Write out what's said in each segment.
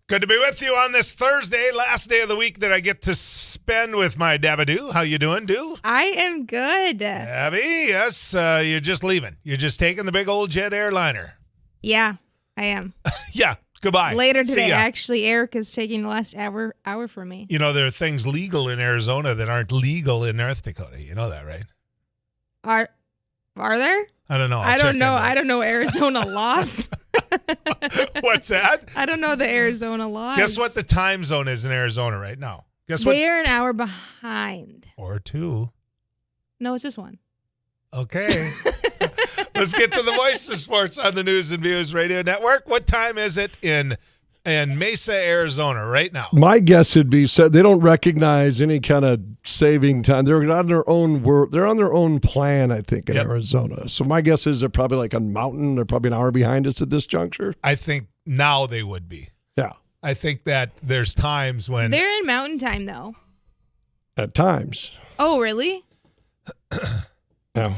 Good to be with you on this Thursday, last day of the week that I get to spend with my Dabadoo. How you doing, Doo? I am good. Dabby, yes, you're just leaving. You're just taking the big old jet airliner. Yeah, I am. Yeah, goodbye. Later today, actually, Eric is taking the last hour from me. You know, there are things legal in Arizona that aren't legal in North Dakota. You know that, right? Are there? I don't know. I don't know Arizona laws. What's that? I don't know the Arizona laws. Guess what the time zone is in Arizona right now? Guess what? They're an hour behind. Or two. No, it's just one. Okay. Let's get to the voice of sports on the News and Views Radio Network. What time is it in Mesa, Arizona right now? My guess would be they don't recognize any kind of saving time. They're on their own work. They're on their own plan, I think, in Arizona. So my guess is they're probably like on mountain. They're probably an hour behind us at this juncture. I think now they would be. Yeah. I think that there's times when they're in mountain time though. At times. Oh, really? Yeah.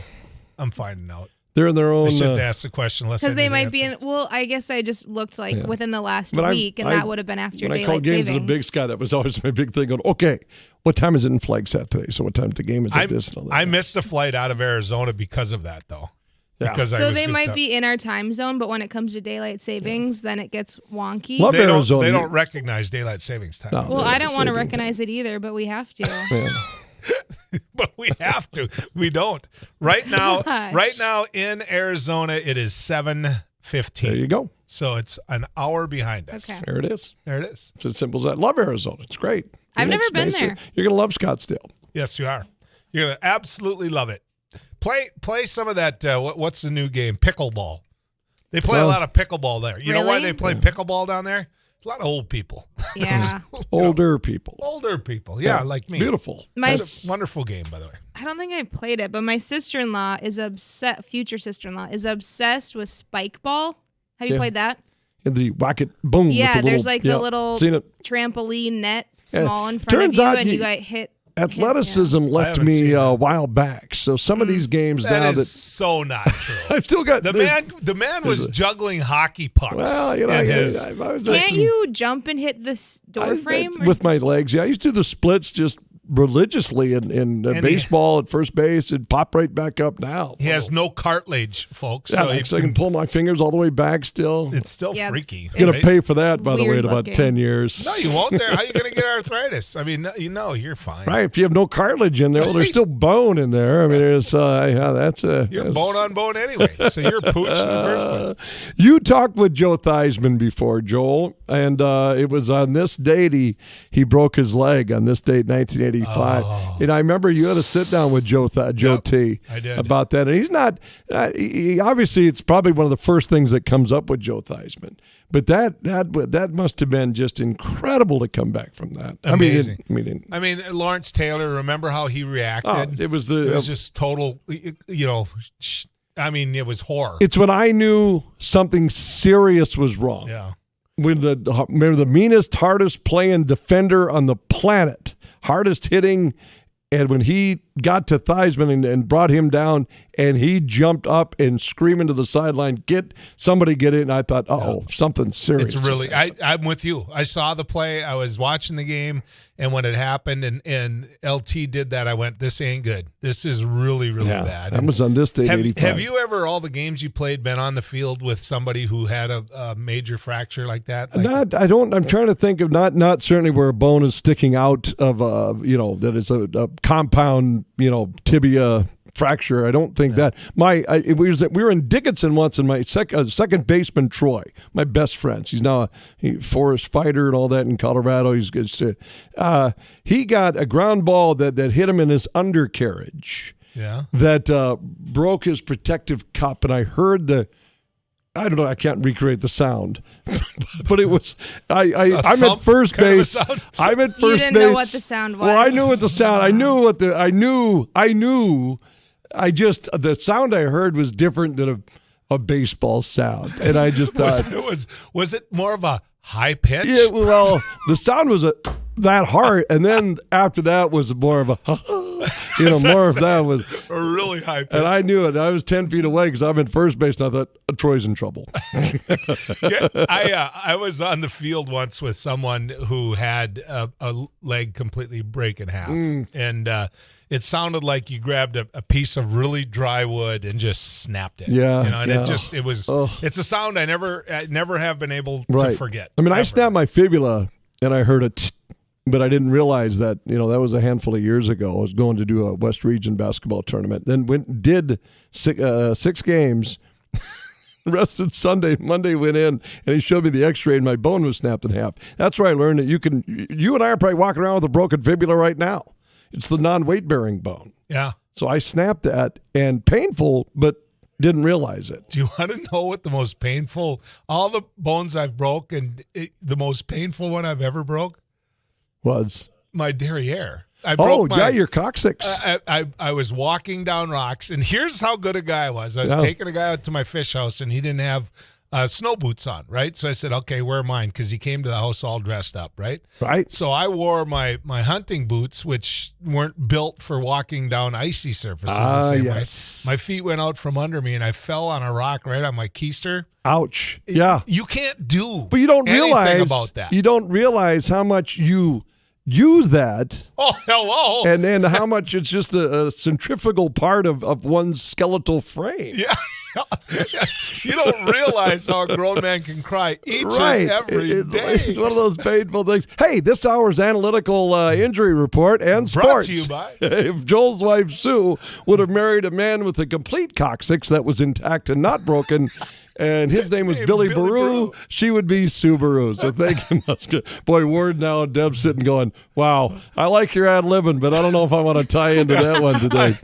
I'm finding out. They're in their own. I should ask the question. Because they might be in. Well, I guess I just looked within the last week, and that would have been after daylight savings. When I called games to the Big Sky, that was always my big thing. Going, okay, what time is it in Flagstaff today? So what time the game is at this? And I missed a flight out of Arizona because of that, though. Yeah. Because so they might be in our time zone, but when it comes to daylight savings, then it gets wonky. Love Arizona. They don't recognize daylight savings time. No, well, I don't want to recognize it either, but we have to. Yeah. But we have to. We don't. Right now in Arizona, it is 7:15. There you go. So it's an hour behind us. Okay. There it is. It's as simple as that. Love Arizona. It's great. I've never been there. You're going to love Scottsdale. Yes, you are. You're going to absolutely love it. Play some of that, what's the new game? Pickleball. They play a lot of pickleball there. You know why they play pickleball down there? A lot of old people. Yeah. Older people. Yeah, like me. Beautiful. It's a wonderful game, by the way. I don't think I played it, but my sister-in-law future sister-in-law is obsessed with spike ball. Have you played that? In the whack it boom. Yeah, with there's the little trampoline net small in front of you, and you got hit. Athleticism left me a while back. So some of these games that is so not true. I've still got the man was juggling hockey pucks. Well, can't you jump and hit this door frame with my legs? Yeah, I used to do the splits just religiously in baseball at first base. It'd pop right back up now. He has no cartilage, folks. Yeah, so I can pull my fingers all the way back still. It's still freaky. You're going to pay for that, by the way, in about 10 years. No, you won't. How are you going to get arthritis? I mean, you're fine. Right. If you have no cartilage in there, well, there's still bone in there. I mean, there's you're bone on bone anyway, so you're pooch in the first place. You talked with Joe Theismann before, Joel, and it was on this date he broke his leg on this date, 1985. And I remember you had a sit down with Joe T. I did. About that. And he's not, obviously it's probably one of the first things that comes up with Joe Theismann. But that must have been just incredible to come back from that. Amazing. I mean, Lawrence Taylor, remember how he reacted? It was just total, I mean, it was horror. It's when I knew something serious was wrong. Yeah. When the meanest, hardest playing defender on the planet, hardest hitting, and when he got to Theismann and brought him down, and he jumped up and screaming to the sideline, somebody get in. And I thought, something serious. It's really, I'm with you. I saw the play. I was watching the game, and when it happened and LT did that, I went, this ain't good. This is really, really bad. That was on this day, 85. Have you ever, all the games you played, been on the field with somebody who had a major fracture like that? I'm trying to think of not certainly where a bone is sticking out of, that is a compound, tibia fracture. I don't think that. We were in Dickinson once, and my second baseman Troy, my best friends. He's now a forest fighter and all that in Colorado. He's good. He got a ground ball that hit him in his undercarriage. Yeah. That broke his protective cup, and I heard I don't know. I can't recreate the sound, but it was. I'm at first base. I'm at first base. You didn't know what the sound was. Well, I knew what the sound. I knew what the. I knew. The sound I heard was different than a baseball sound, and I just thought was it more of a high pitch? Yeah. Well, the sound was that hard, and then after that was more of a. More of that was a really high pitch. And I knew it. I was 10 feet away because I'm in first base, and I thought, Troy's in trouble. Yeah, I was on the field once with someone who had a leg completely break in half. And it sounded like you grabbed a piece of really dry wood and just snapped it. Yeah. And it's a sound I never have been able to forget. I mean, I snapped my fibula, and I heard it. But I didn't realize that, that was a handful of years ago. I was going to do a West Region basketball tournament. Then did 6 games. Rested Sunday. Monday went in, and he showed me the x-ray, and my bone was snapped in half. That's where I learned that you and I are probably walking around with a broken fibula right now. It's the non-weight-bearing bone. Yeah. So I snapped that, and painful, but didn't realize it. Do you want to know what the most painful, all the bones I've broke, and the most painful one I've ever broke? Was my derriere. Your coccyx. I was walking down rocks, and here's how good a guy I was. I was taking a guy out to my fish house, and he didn't have snow boots on, right? So I said, okay, wear mine, because he came to the house all dressed up, right? Right. So I wore my hunting boots, which weren't built for walking down icy surfaces the same way. My feet went out from under me, and I fell on a rock right on my keister. Ouch. Yeah. You can't do but you don't anything realize about that. You don't realize how much you use that. Oh, hello. And how much it's just a centrifugal part of one's skeletal frame. Yeah. You don't realize how a grown man can cry each and every day. It's one of those painful things. Hey, this hour's analytical injury report and sports. Brought to you by. If Joel's wife, Sue, would have married a man with a complete coccyx that was intact and not broken, and his name was Billy Baru, she would be Subaru. So thank you, boy, Ward now and Deb sitting going, wow, I like your ad-libbing, but I don't know if I want to tie into that one today.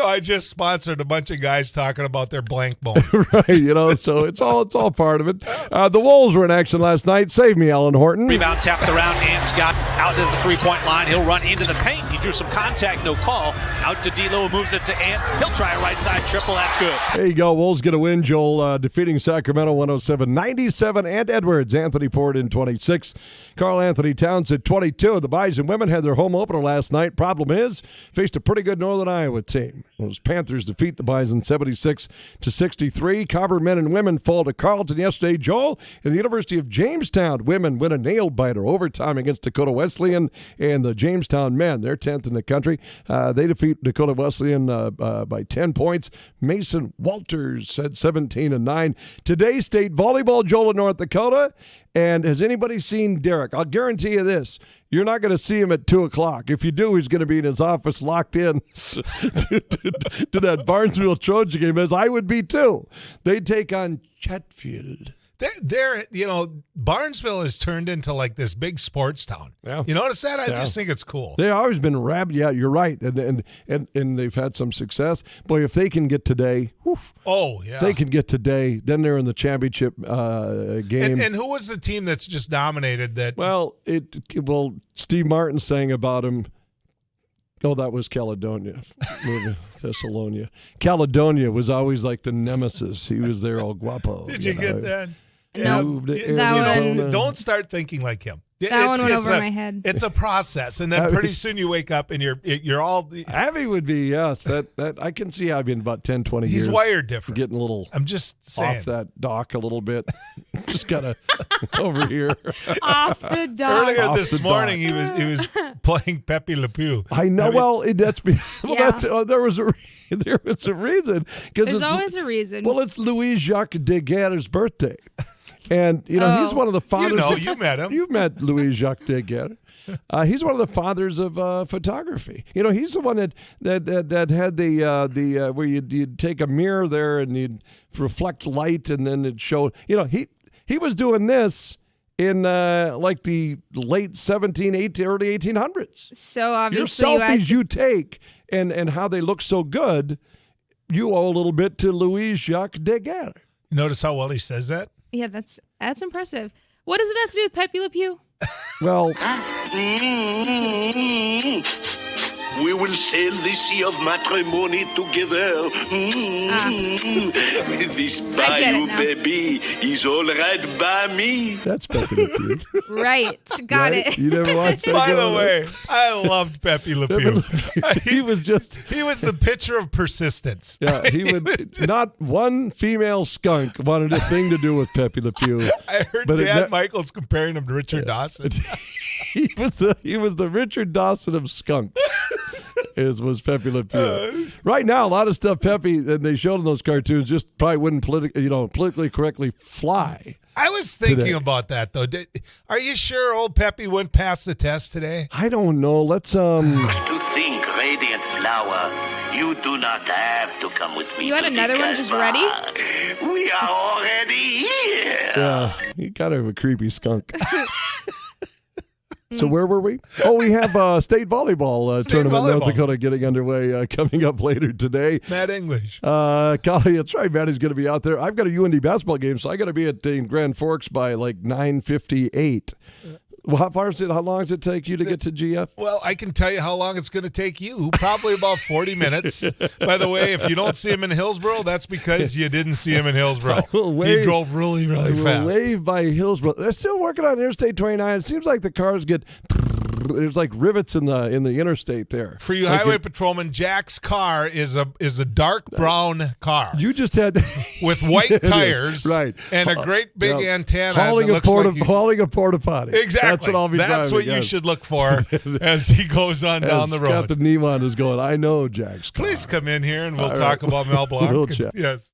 I just sponsored a bunch of guys talking about their blank bone. Right, so it's all part of it. The Wolves were in action last night. Save me, Alan Horton. Rebound tapped around, and Scott out to the three-point line. He'll run into the paint. He drew some contact, no call. Out to D'Lo, moves it to Ant. He'll try a right side triple. That's good. There you go. Wolves get a win, Joel, defeating Sacramento 107-97. And Edwards, Anthony Ford in 26. Carl Anthony Towns at 22. The Bison women had their home opener last night. Problem is, faced a pretty good Northern Iowa team. Those Panthers defeat the Bison 76-63. Carver men and women fall to Carleton yesterday, Joel. And the University of Jamestown women win a nail-biter overtime against Dakota Wesleyan. And the Jamestown men, they're 10th in the country. They defeat Dakota Wesleyan by 10 points. Mason Walters had 17-9. Today, state volleyball, Joel, in North Dakota. And has anybody seen Derek? I'll guarantee you this. You're not going to see him at 2 o'clock. If you do, he's going to be in his office locked in to that Barnesville Trojan game, as I would be too. They take on Chetfield. Barnesville has turned into like this big sports town. Yeah. You notice that? I just think it's cool. They've always been rabid. Yeah, you're right. And they've had some success. Boy, if they can get today, if they can get today, then they're in the championship game. And who was the team that's just dominated that? Well, Steve Martin sang about him. Oh, that was Caledonia. Thessalonia. Caledonia was always like the nemesis. He was there all guapo. Did you get that? No, don't start thinking like him. That one went over my head. It's a process, and then pretty soon you wake up and you're all. Abby would be, yes. That I can see Abby in about 10, 20 years. He's wired different. Getting a little. I'm just saying. Off that dock a little bit. Just kind of over here. Off the dock. Earlier this morning, he was playing Pepe Le Pew. I know. There was a reason. There's always a reason. Well, it's Louis Jacques Daguerre's birthday. And, he's one of the fathers. You met him. You've met Louis-Jacques Daguerre. He's one of the fathers of photography. He's the one that had the where you'd take a mirror there and you'd reflect light and then it showed. He was doing this in like the late 1800s, early 1800s. So obviously, your selfies you take and how they look so good, you owe a little bit to Louis-Jacques Daguerre. Notice how well he says that? Yeah, that's impressive. What does it have to do with Pepe Le Pew? Well, we will sail the sea of matrimony together. This bayou baby is all right by me. That's Pepe Le Pew. Right, got it. You never watched that? By the way, I loved Pepe Le Pew. He was the picture of persistence. Yeah, he would. Not one female skunk wanted a thing to do with Pepe Le Pew. I heard Dan Michaels comparing him to Richard Dawson. He was the Richard Dawson of skunks. Was Pepe Le Pew. Right now, a lot of stuff Pepe and they showed in those cartoons just probably wouldn't politically correctly fly. I was thinking about that though. Are you sure old Pepe went past the test today? I don't know. Let's To think, radiant flower, you do not have to come with me. You had another one just ready? We are already here. Yeah, he kind of a creepy skunk. So where were we? Oh, we have state volleyball tournament in North Dakota getting underway coming up later today. Matt English. That's right. Matt is going to be out there. I've got a UND basketball game, so I got to be in Grand Forks by like 9:58. Well, how long does it take you to get to GF? Well, I can tell you how long it's going to take you. Probably about 40 minutes. By the way, if you don't see him in Hillsboro, that's because you didn't see him in Hillsboro. He drove really, really fast. Wave by Hillsboro. They're still working on Interstate 29. It seems like the cars get... There's like rivets in the interstate there. For you highway patrolmen, Jack's car is a dark brown car. You just had with white tires, right, and a great big antenna. Hauling a porta potty. Exactly. That's what I'll be driving. That's what you should look for as he goes on down the road. Captain Neiman is going, I know Jack's car. Please come in here and we'll talk about Mel Blanc. We'll chat. Yes.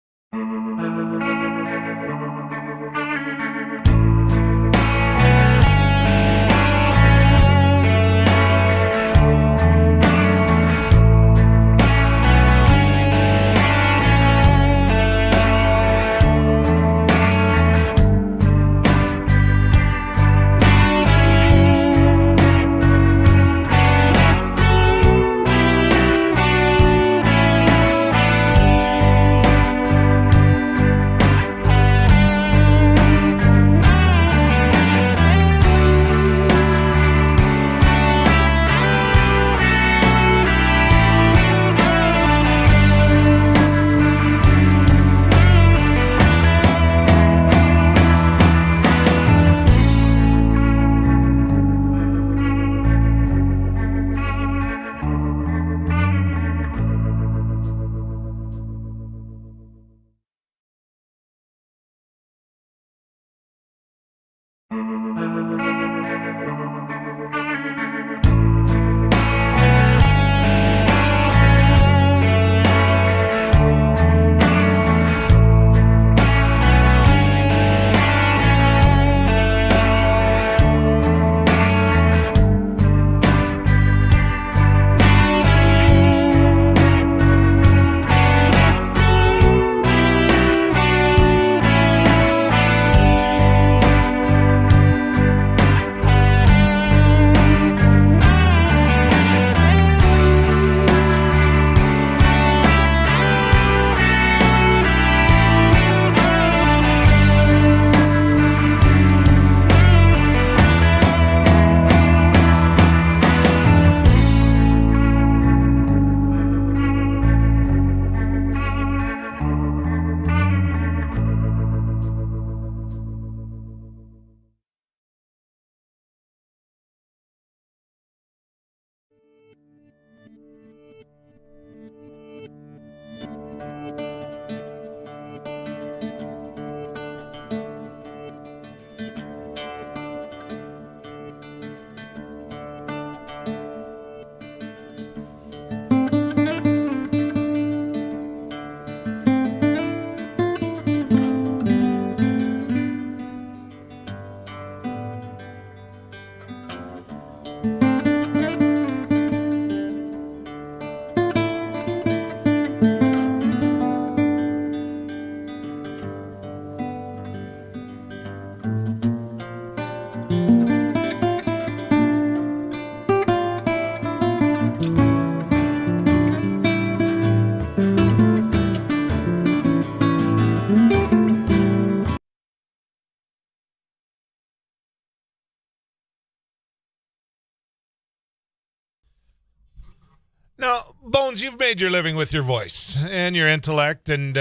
Now, Bones, you've made your living with your voice and your intellect, and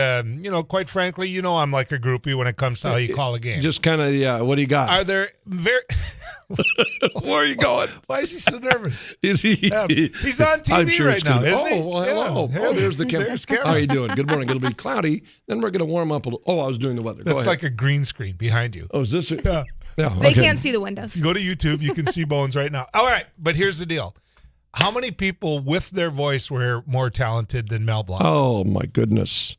quite frankly, I'm like a groupie when it comes to how you call a game. Just kind of, yeah. What do you got? Are there very? Where are you going? Why is he so nervous? Is he? He's on TV I'm sure right it's now, gonna- isn't he? Well, hello. Yeah. Oh, there's the camera. There's camera. How are you doing? Good morning. It'll be cloudy. Then we're going to warm up a little. Oh, I was doing the weather. Go That's ahead. like a green screen behind you. Oh, is this it? Yeah. Yeah, They okay. can't see the windows. If you go to YouTube, you can see Bones right now. All right, but here's the deal. How many people with their voice were more talented than Mel Blanc? Oh, my goodness.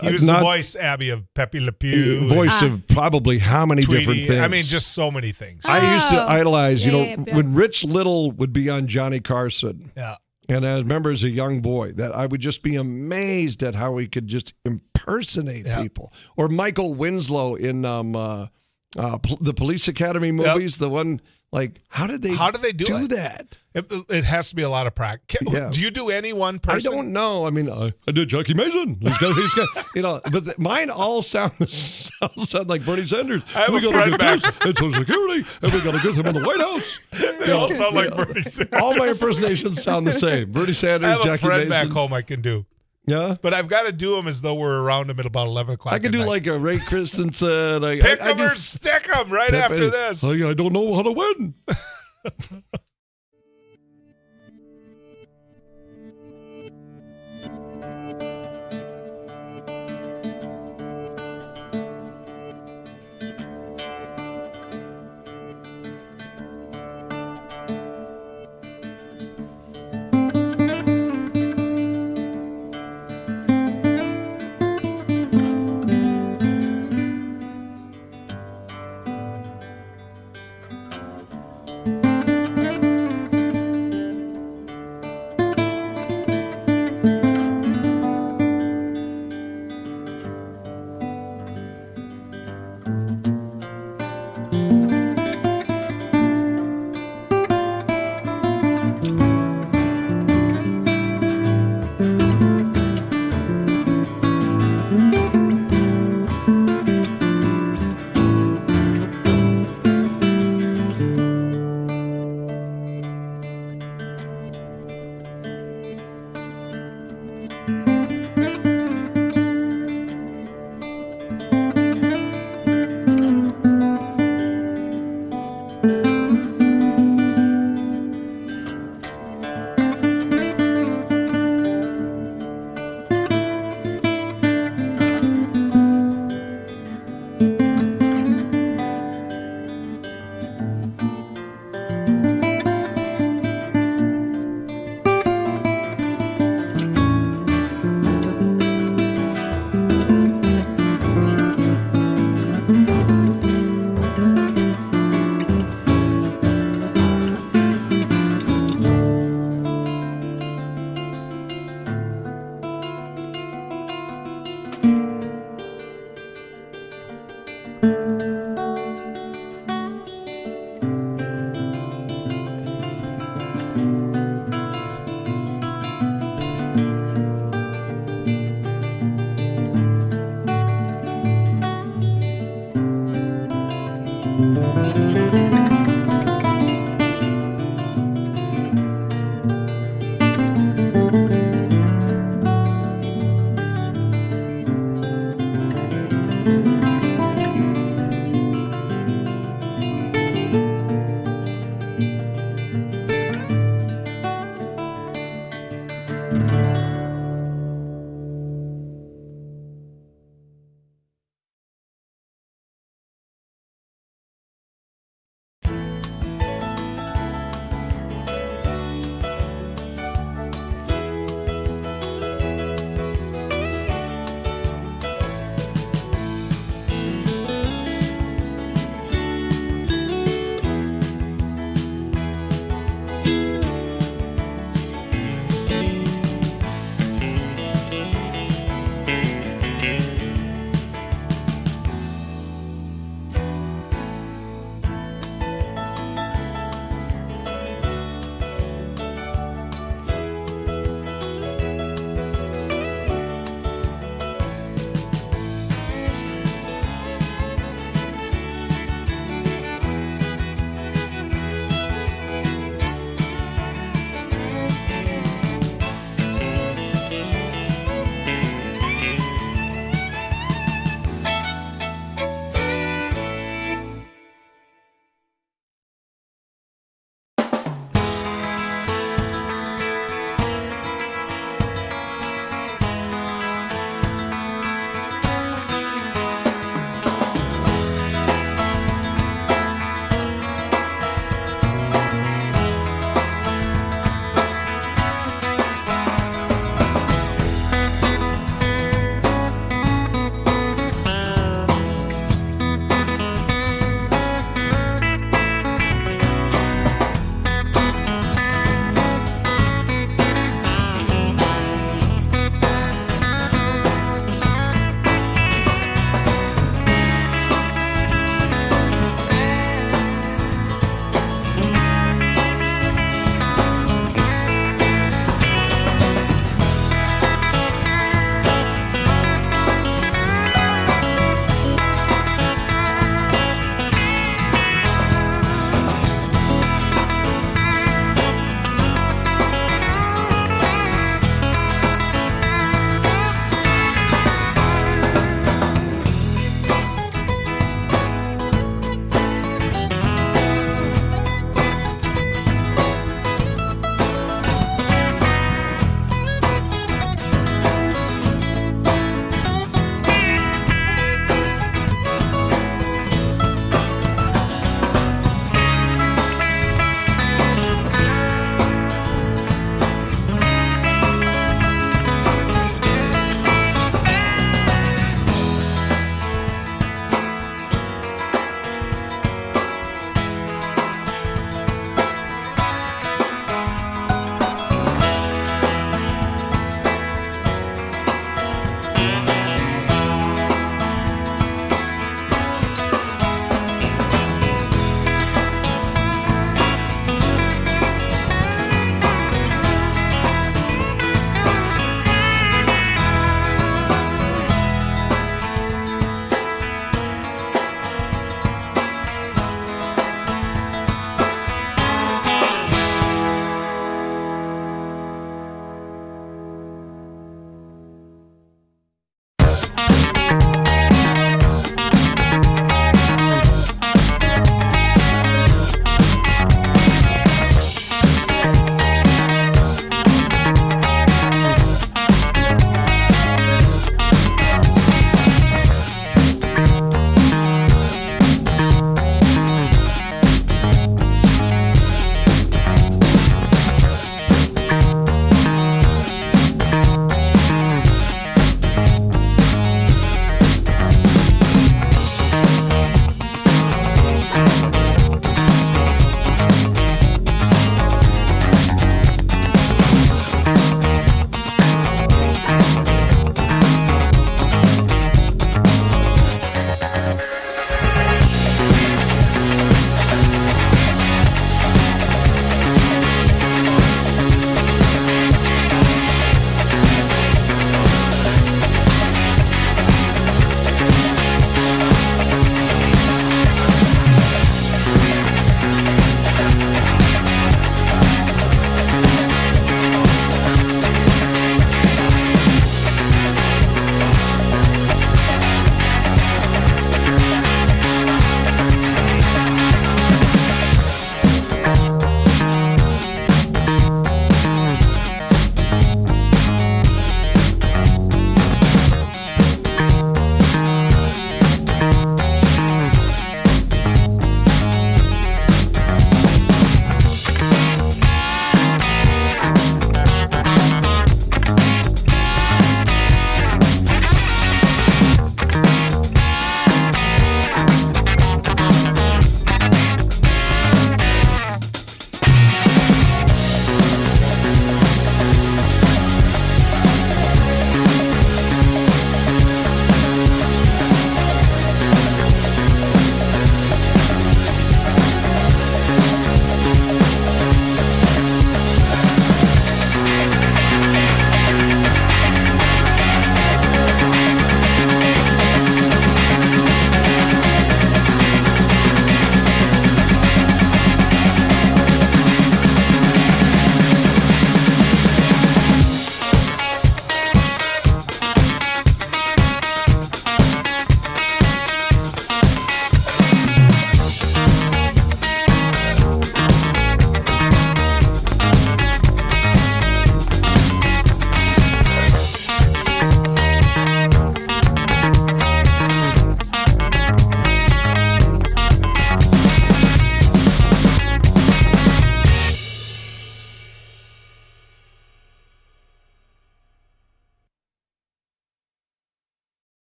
He was the voice, Abby, of Pepe Le Pew. Voice of probably how many Tweety. different things. I mean, just so many things. I used to idolize, Yeah. when Rich Little would be on Johnny Carson. Yeah. And I remember as a young boy that I would just be amazed at how he could just impersonate people. Or Michael Winslow in the Police Academy movies, the one, like, how did they do that? It has to be a lot of practice. Yeah. Do you do any one person? I don't know. I mean, I did Jackie Mason. But mine all sound like Bernie Sanders. I have we a got friend to get this and Social Security, and we got to get him in the White House. They all sound like Bernie Sanders. All my impersonations sound the same. Bernie Sanders, I have a Jackie friend Mason. back home I can do. Yeah. But I've got to do them as though we're around them at about 11 o'clock. I could do at night. like a Ray Christensen. Pick them or stick them right after this. I don't know how to win.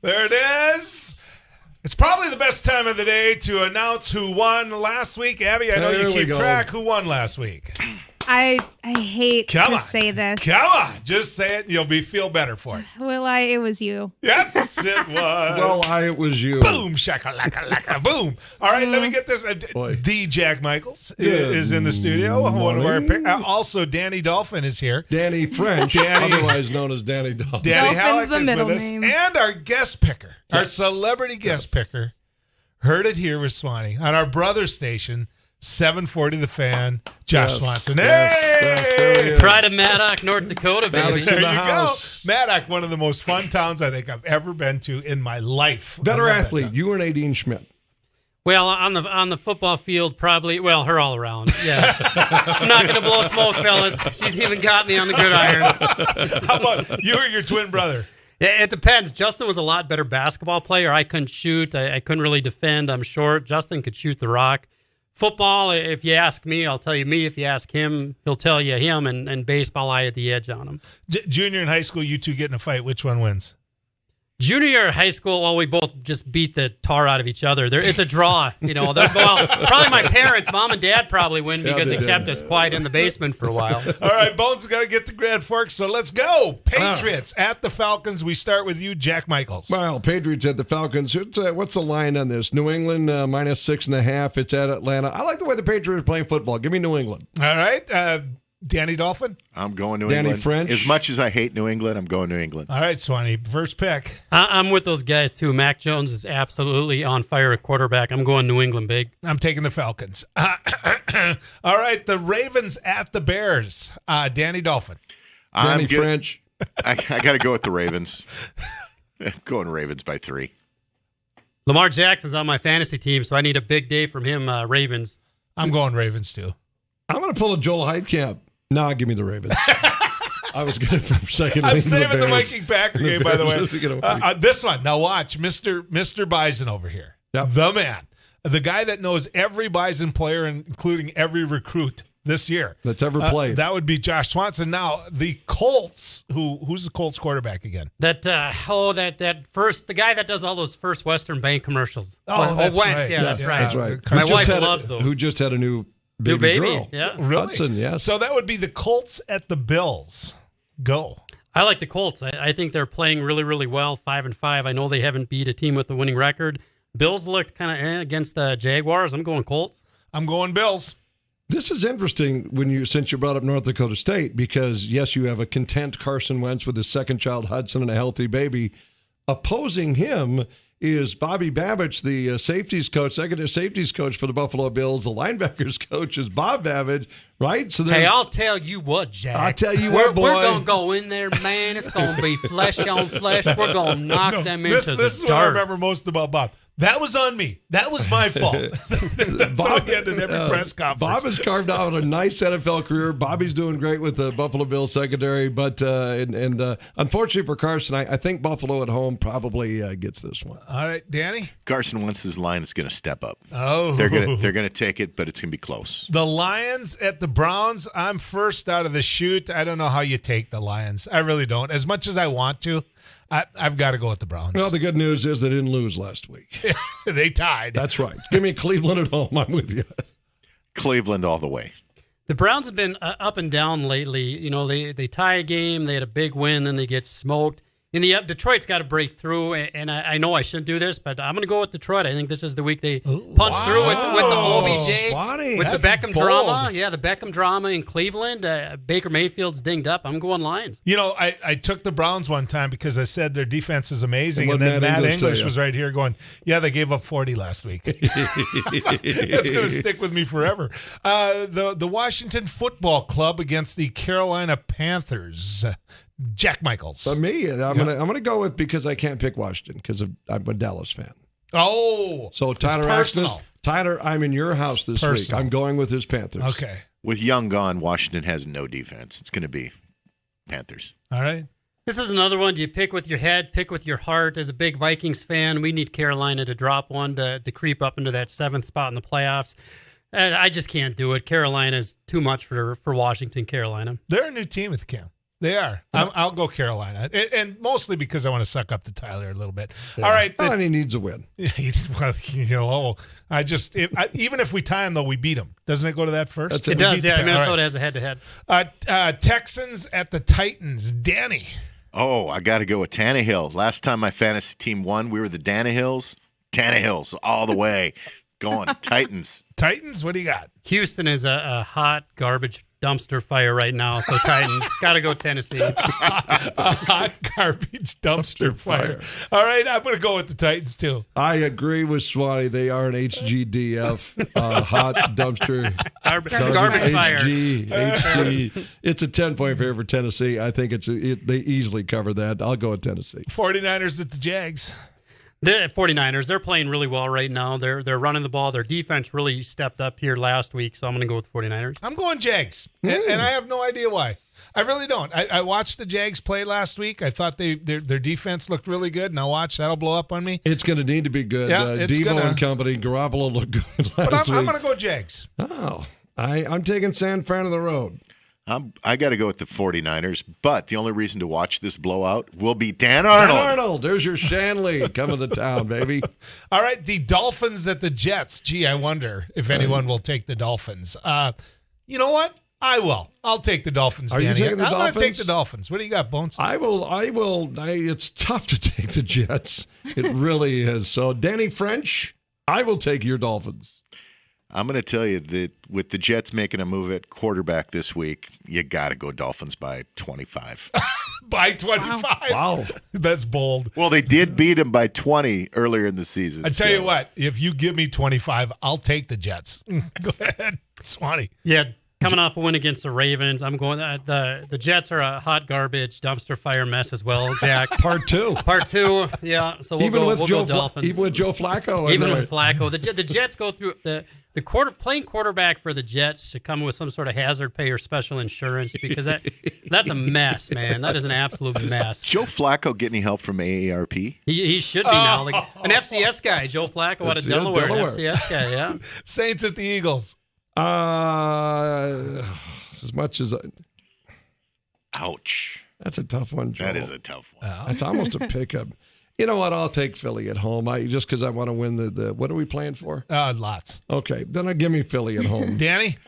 There it is. It's probably the best time of the day to announce who won last week. Abby, I know you keep track. Who won last week? I hate to say this. Come on. Just say it and you'll feel better for it. Will I? It was you. Yes, it was. Well, it was you. Boom, shakalaka, boom. All right, let me get this. The Jack Michaels is in the studio. One of our also, Danny Dolphin is here. Danny French, otherwise known as Danny Dolphin. Danny Dolphin's Halleck is with us. name. And our guest picker, our celebrity guest picker, heard it here with Swanee on our brother station, 740 The Fan, Josh Swanson. Hey! Pride of Maddock, North Dakota, baby. There you go. Maddock, one of the most fun towns I think I've ever been to in my life. Better athlete, you and Nadine Schmidt. Well, on the football field, probably. Well, her all around. Yeah, I'm not gonna blow smoke, fellas. She's even got me on the gridiron. How about you or your twin brother? Yeah, it depends. Justin was a lot better basketball player. I couldn't shoot. I couldn't really defend. I'm short. Justin could shoot the rock. Football, if you ask me, I'll tell you me. If you ask him, he'll tell you him. And baseball, I had the edge on him. Junior and high school, you two get in a fight. Which one wins? Junior year of high school, well, we both just beat the tar out of each other. It's a draw, probably my parents, mom and dad, probably win because they kept us quiet in the basement for a while. All right, Bones has got to get to Grand Forks, so let's go. Patriots at the Falcons. We start with you, Jack Michaels. Well, Patriots at the Falcons. What's the line on this? New England minus 6.5. It's at Atlanta. I like the way the Patriots are playing football. Give me New England. All right. Danny Dolphin? I'm going New Danny England. French? As much as I hate New England, I'm going New England. All right, Swanee, first pick. I'm with those guys, too. Mac Jones is absolutely on fire at quarterback. I'm going New England big. I'm taking the Falcons. All right, the Ravens at the Bears. Danny Dolphin. Danny French. I got to go with the Ravens. I'm going Ravens by 3. Lamar Jackson's on my fantasy team, so I need a big day from him, Ravens. I'm going Ravens, too. I'm going to pull a Joel Heitkamp. No, give me the Ravens. I was good for second. I'm saving the Viking Packer game, by the way. This one. Now watch, Mr. Bison over here. Yep. The man. The guy that knows every Bison player, including every recruit this year. That's ever played. That would be Josh Swanson. Now, the Colts, who's the Colts quarterback again? The guy that does all those First Western Bank commercials. That's Wentz. right. Yeah, that's right. That's right. My wife loves those. Who just had a new baby girl. Yeah. Really? Hudson, yes. So that would be the Colts at the Bills. Go. I like the Colts. I think they're playing really, really well, 5-5. I know they haven't beat a team with a winning record. Bills looked kind of against the Jaguars. I'm going Colts. I'm going Bills. This is interesting since you brought up North Dakota State because, yes, you have a content Carson Wentz with his second child, Hudson, and a healthy baby. Opposing him is Bobby Babich, the safeties coach, secondary safeties coach for the Buffalo Bills. The linebackers coach is Bob Babich, right? So hey, I'll tell you what, Jack. I'll tell you what, boy. We're going to go in there, man. It's going to be flesh on flesh. We're going to knock them into the dirt. This is what I remember most about Bob. That was on me. That was my fault. That's how he ended every press conference. Bob has carved out a nice NFL career. Bobby's doing great with the Buffalo Bills secondary, but unfortunately for Carson, I think Buffalo at home probably gets this one. All right, Danny? Carson Wentz's line is going to step up. Oh. They're going to take it, but it's going to be close. The Lions at the Browns. I'm first out of the chute. I don't know how you take the Lions. I really don't. As much as I want to, I've got to go with the Browns. Well, the good news is they didn't lose last week. They tied. That's right. Give me Cleveland at home. I'm with you. Cleveland all the way. The Browns have been up and down lately. You know, they tie a game, they had a big win, then they get smoked. Detroit's got to break through, and I know I shouldn't do this, but I'm going to go with Detroit. I think this is the week they punch through with the OBJ, with the Beckham drama. Yeah, the Beckham drama in Cleveland. Baker Mayfield's dinged up. I'm going Lions. You know, I took the Browns one time because I said their defense is amazing, and then Matt English was right here going, yeah, they gave up 40 last week. That's going to stick with me forever. The Washington Football Club against the Carolina Panthers. Jack Michaels. For me, I'm gonna go with because I can't pick Washington because I'm a Dallas fan. Oh, so Tyler, I'm in your house this week. I'm going with his Panthers. Okay. With Young gone, Washington has no defense. It's going to be Panthers. All right. This is another one. Do you pick with your head, pick with your heart? As a big Vikings fan, we need Carolina to drop one to creep up into that 7th spot in the playoffs. And I just can't do it. Carolina is too much for Washington, Carolina. They're a new team with Cam. They are. I'll go Carolina, and mostly because I want to suck up to Tyler a little bit. Yeah. All right, and he needs a win. Well, even if we tie him, though, we beat him. Doesn't it go to that first? It does. Yeah, Minnesota has a head-to-head. Texans at the Titans. Danny. Oh, I got to go with Tannehill. Last time my fantasy team won, we were the Tannehills. Tannehills all the way. Going Titans. Titans. What do you got? Houston is a hot garbage dumpster fire right now, so Titans. Got to go Tennessee. A hot garbage dumpster fire. All right, I'm going to go with the Titans, too. I agree with Swanee. They are an HGDF, hot dumpster. Garbage fire. HG. It's a 10-point favor for Tennessee. I think they easily cover that. I'll go with Tennessee. 49ers at the Jags. The 49ers, they're playing really well right now. They're running the ball. Their defense really stepped up here last week, so I'm going to go with 49ers. I'm going Jags, and I have no idea why. I really don't. I watched the Jags play last week. I thought their defense looked really good, and I'll watch. That'll blow up on me. It's going to need to be good. Yeah, Devo and company, Garoppolo looked good last but week. I'm going to go Jags. Oh, I'm taking San Fran of the road. I got to go with the 49ers, but the only reason to watch this blowout will be Dan Arnold. Dan Arnold, there's your Shanley coming to town, baby. All right, the Dolphins at the Jets. Gee, I wonder if anyone will take the Dolphins. You know what? I will. I'll take the Dolphins, Are Danny. you taking the I'm Dolphins? going to take the Dolphins. What do you got, Bones? I will. It's tough to take the Jets. It really is. So, Danny French, I will take your Dolphins. I'm going to tell you that with the Jets making a move at quarterback this week, you got to go Dolphins by 25. By 25? Wow. That's bold. Well, they did beat them by 20 earlier in the season. I tell you what, if you give me 25, I'll take the Jets. Go ahead, Swanee. Yeah, coming off a win against the Ravens, I'm going. The Jets are a hot garbage dumpster fire mess as well, Jack. Part two. Yeah. So we'll go Dolphins. Even with Joe Flacco. Even with Flacco, the Jets go through the playing quarterback for the Jets should come with some sort of hazard pay or special insurance because that's a mess, man. That is an absolute mess. Joe Flacco get any help from AARP? He should be now. Like an FCS guy, Joe Flacco out of Delaware. FCS guy, yeah. Saints at the Eagles. As much as Ouch. That's a tough one, Joe. That is a tough one. That's almost a pickup. You know what? I'll take Philly at home. Just because I want to win the what are we playing for? Lots. Okay, then give me Philly at home. Danny?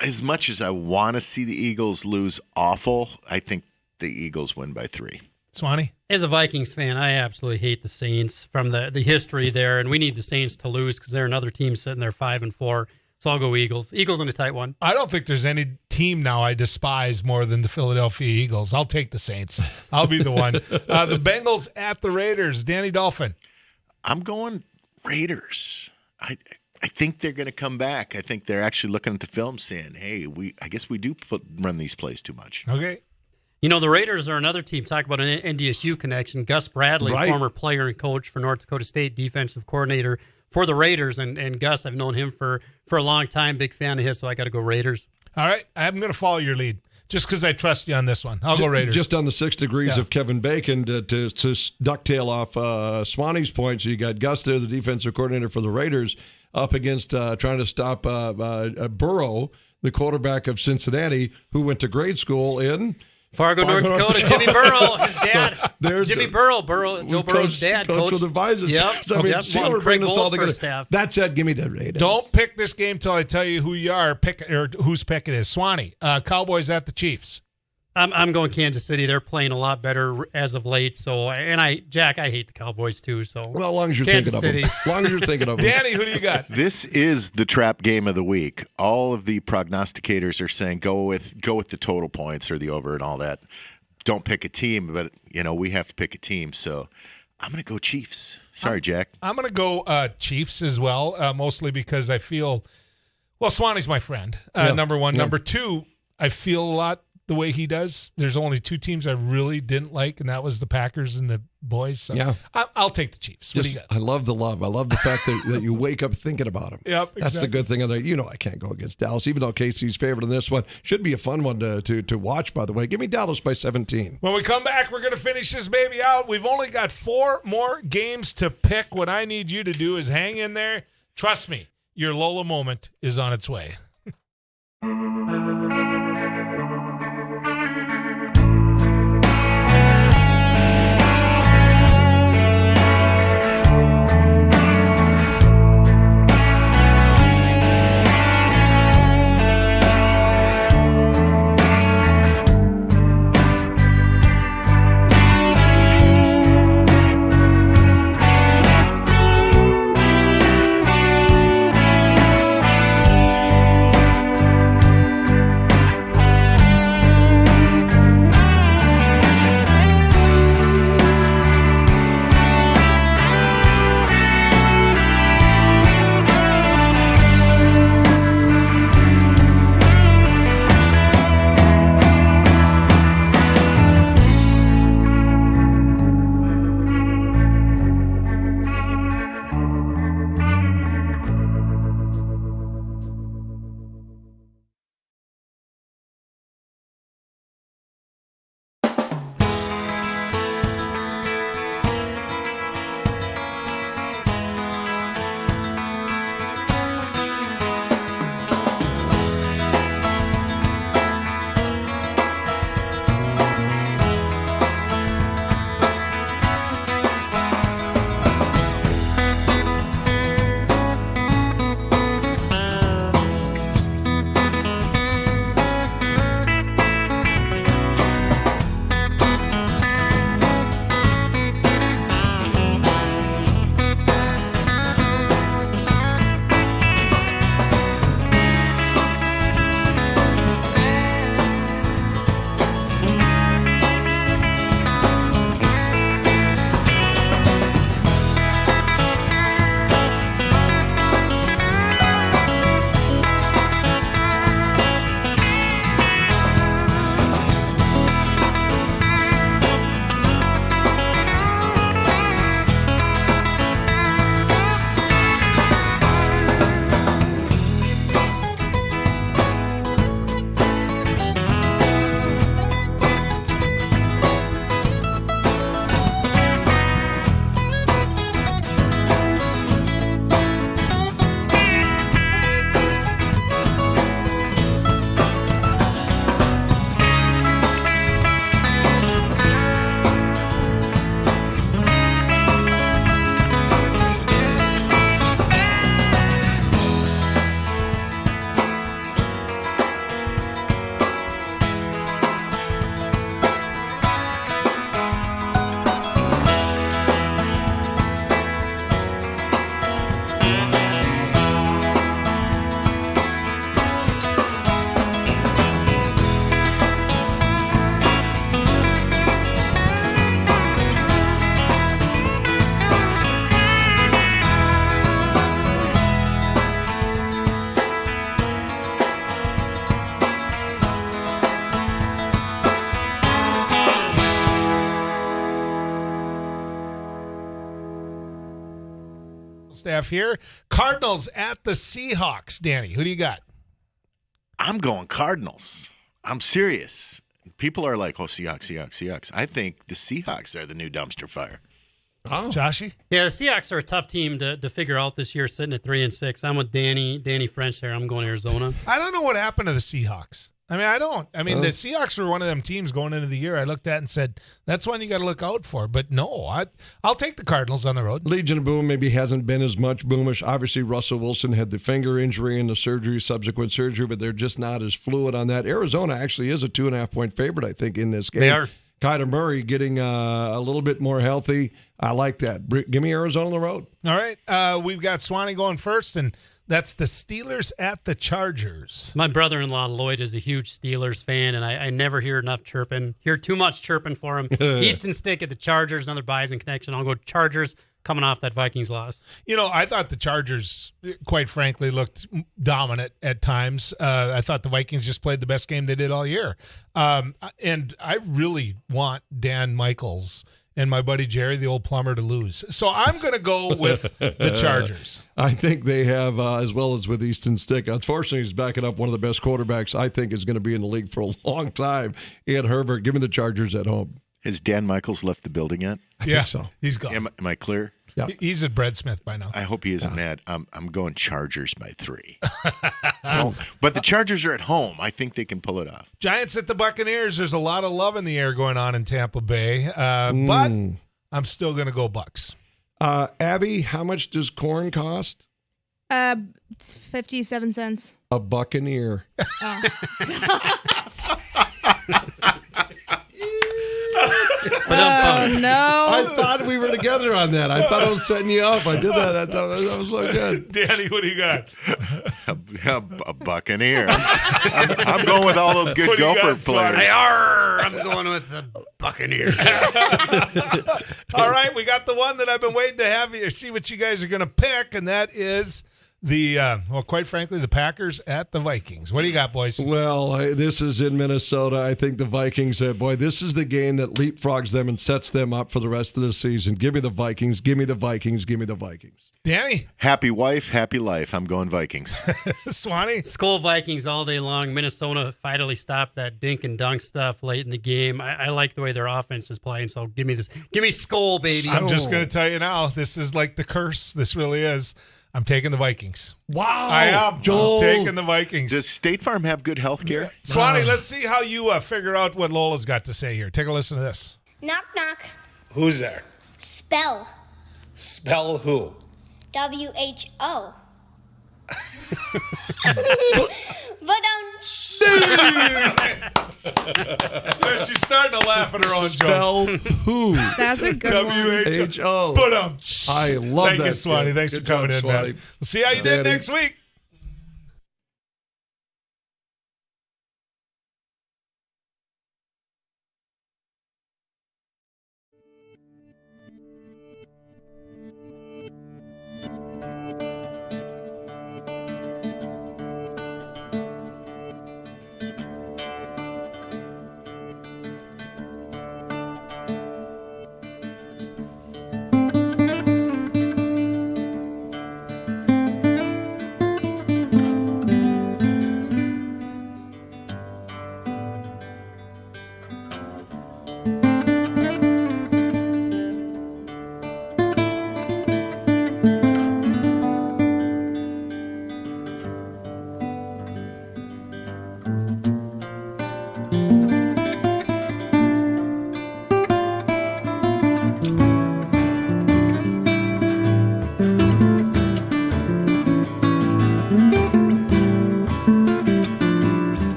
As much as I want to see the Eagles lose awful, I think the Eagles win by 3. Swanee? As a Vikings fan, I absolutely hate the Saints from the history there, and we need the Saints to lose because they're another team sitting there 5-4. So I'll go Eagles. Eagles in a tight one. I don't think there's any team now I despise more than the Philadelphia Eagles. I'll take the Saints. I'll be the one. The Bengals at the Raiders. Danny Dolphin. I'm going Raiders. I think they're going to come back. I think they're actually looking at the film saying, hey, I guess we do run these plays too much. Okay. You know, the Raiders are another team. Talk about an NDSU connection. Gus Bradley, former player and coach for North Dakota State, defensive coordinator for the Raiders. And Gus, I've known him for a long time. Big fan of his, so I got to go Raiders. All right. I'm going to follow your lead just because I trust you on this one. I'll go Raiders. Just on the 6 degrees of Kevin Bacon to ducktail off Swanee's point. So you got Gus there, the defensive coordinator for the Raiders, up against trying to stop Burrow, the quarterback of Cincinnati, who went to grade school in Fargo, North Dakota. Jimmy Burrow, his dad. So Jimmy Joe Burrow's dad. Coach for the Visors. Yep. So, see how we're bringing this all together. That said, give me the Raiders. Don't pick this game till I tell you who you are, or whose pick it is. Swanee, Cowboys at the Chiefs. I'm going Kansas City. They're playing a lot better as of late. So, Jack, I hate the Cowboys too. So, well, as long as you're Kansas thinking City. of them. As long as you're thinking of them. Danny, who do you got? This is the trap game of the week. All of the prognosticators are saying go with the total points or the over and all that. Don't pick a team, but we have to pick a team. So I'm going to go Chiefs. Sorry, Jack. I'm going to go Chiefs as well, mostly because I feel, Swanee's my friend, number one. Yeah. Number two, I feel a lot the way he does. There's only 2 teams I really didn't like, and that was the Packers and the boys. So yeah. I'll take the Chiefs. What do you got? I love the love. I love the fact that you wake up thinking about them. Yep, That's the good thing. I can't go against Dallas, even though Casey's favored in this one. Should be a fun one to watch, by the way. Give me Dallas by 17. When we come back, we're going to finish this baby out. We've only got 4 more games to pick. What I need you to do is hang in there. Trust me, your Lola moment is on its way. staff here. Cardinals at the Seahawks. Danny, who do you got? I'm going Cardinals. I'm serious. People are like, oh, Seahawks. I think the Seahawks are the new dumpster fire. Oh. Joshy? Yeah, the Seahawks are a tough team to figure out this year, sitting at 3-6. I'm with Danny French there. I'm going Arizona. I don't know what happened to the Seahawks. The Seahawks were one of them teams going into the year I looked at and said, that's one you got to look out for. But no, I'll take the Cardinals on the road. Legion of Boom maybe hasn't been as much boomish. Obviously, Russell Wilson had the finger injury and the subsequent surgery, but they're just not as fluid on that. Arizona actually is a 2.5-point favorite, I think, in this game. They are. Kyler Murray getting a little bit more healthy. I like that. Give me Arizona on the road. All right. We've got Swanee going first, and that's the Steelers at the Chargers. My brother-in-law, Lloyd, is a huge Steelers fan, and I never hear too much chirping for him. Easton Stick at the Chargers, another Bison connection. I'll go Chargers coming off that Vikings loss. I thought the Chargers, quite frankly, looked dominant at times. I thought the Vikings just played the best game they did all year. And I really want Dan Michaels and my buddy Jerry, the old plumber, to lose. So I'm going to go with the Chargers. I think they have, as well as with Easton Stick. Unfortunately, he's backing up one of the best quarterbacks I think is going to be in the league for a long time, Ian Herbert. Give me the Chargers at home. Has Dan Michaels left the building yet? I think so. He's gone. Am I clear? Yeah. He's at Breadsmith by now. I hope he isn't mad. I'm going Chargers by 3. But the Chargers are at home. I think they can pull it off. Giants at the Buccaneers. There's a lot of love in the air going on in Tampa Bay. But I'm still going to go Bucks. Abby, how much does corn cost? It's 57 cents. A Buccaneer. Oh, no. I thought we were together on that. I thought I was setting you up. I did that. I thought that was so good. Danny, what do you got? A Buccaneer. I'm going with all those good Gopher players. I'm going with the Buccaneers. All right, we got the one that I've been waiting to have you see what you guys are going to pick, and that is quite frankly, the Packers at the Vikings. What do you got, boys? Well, this is in Minnesota. I think the Vikings, this is the game that leapfrogs them and sets them up for the rest of the season. Give me the Vikings. Give me the Vikings. Give me the Vikings. Danny? Happy wife, happy life. I'm going Vikings. Swanee? Skull Vikings all day long. Minnesota finally stopped that dink and dunk stuff late in the game. I like the way their offense is playing, so give me this. Give me Skull, baby. I'm just going to tell you now, this is like the curse. This really is. I'm taking the Vikings. Wow. I am. Joel. I'm taking the Vikings. Does State Farm have good health care? Swanee, let's see how you figure out what Lola's got to say here. Take a listen to this. Knock, knock. Who's there? Spell. Spell who? WHO. She's starting to laugh at her own Spell jokes. who? That's a good one. H-O. I love Thank that. you, Swanee. Thanks Good for coming job, in, man. Swanee. We'll see how you did next week.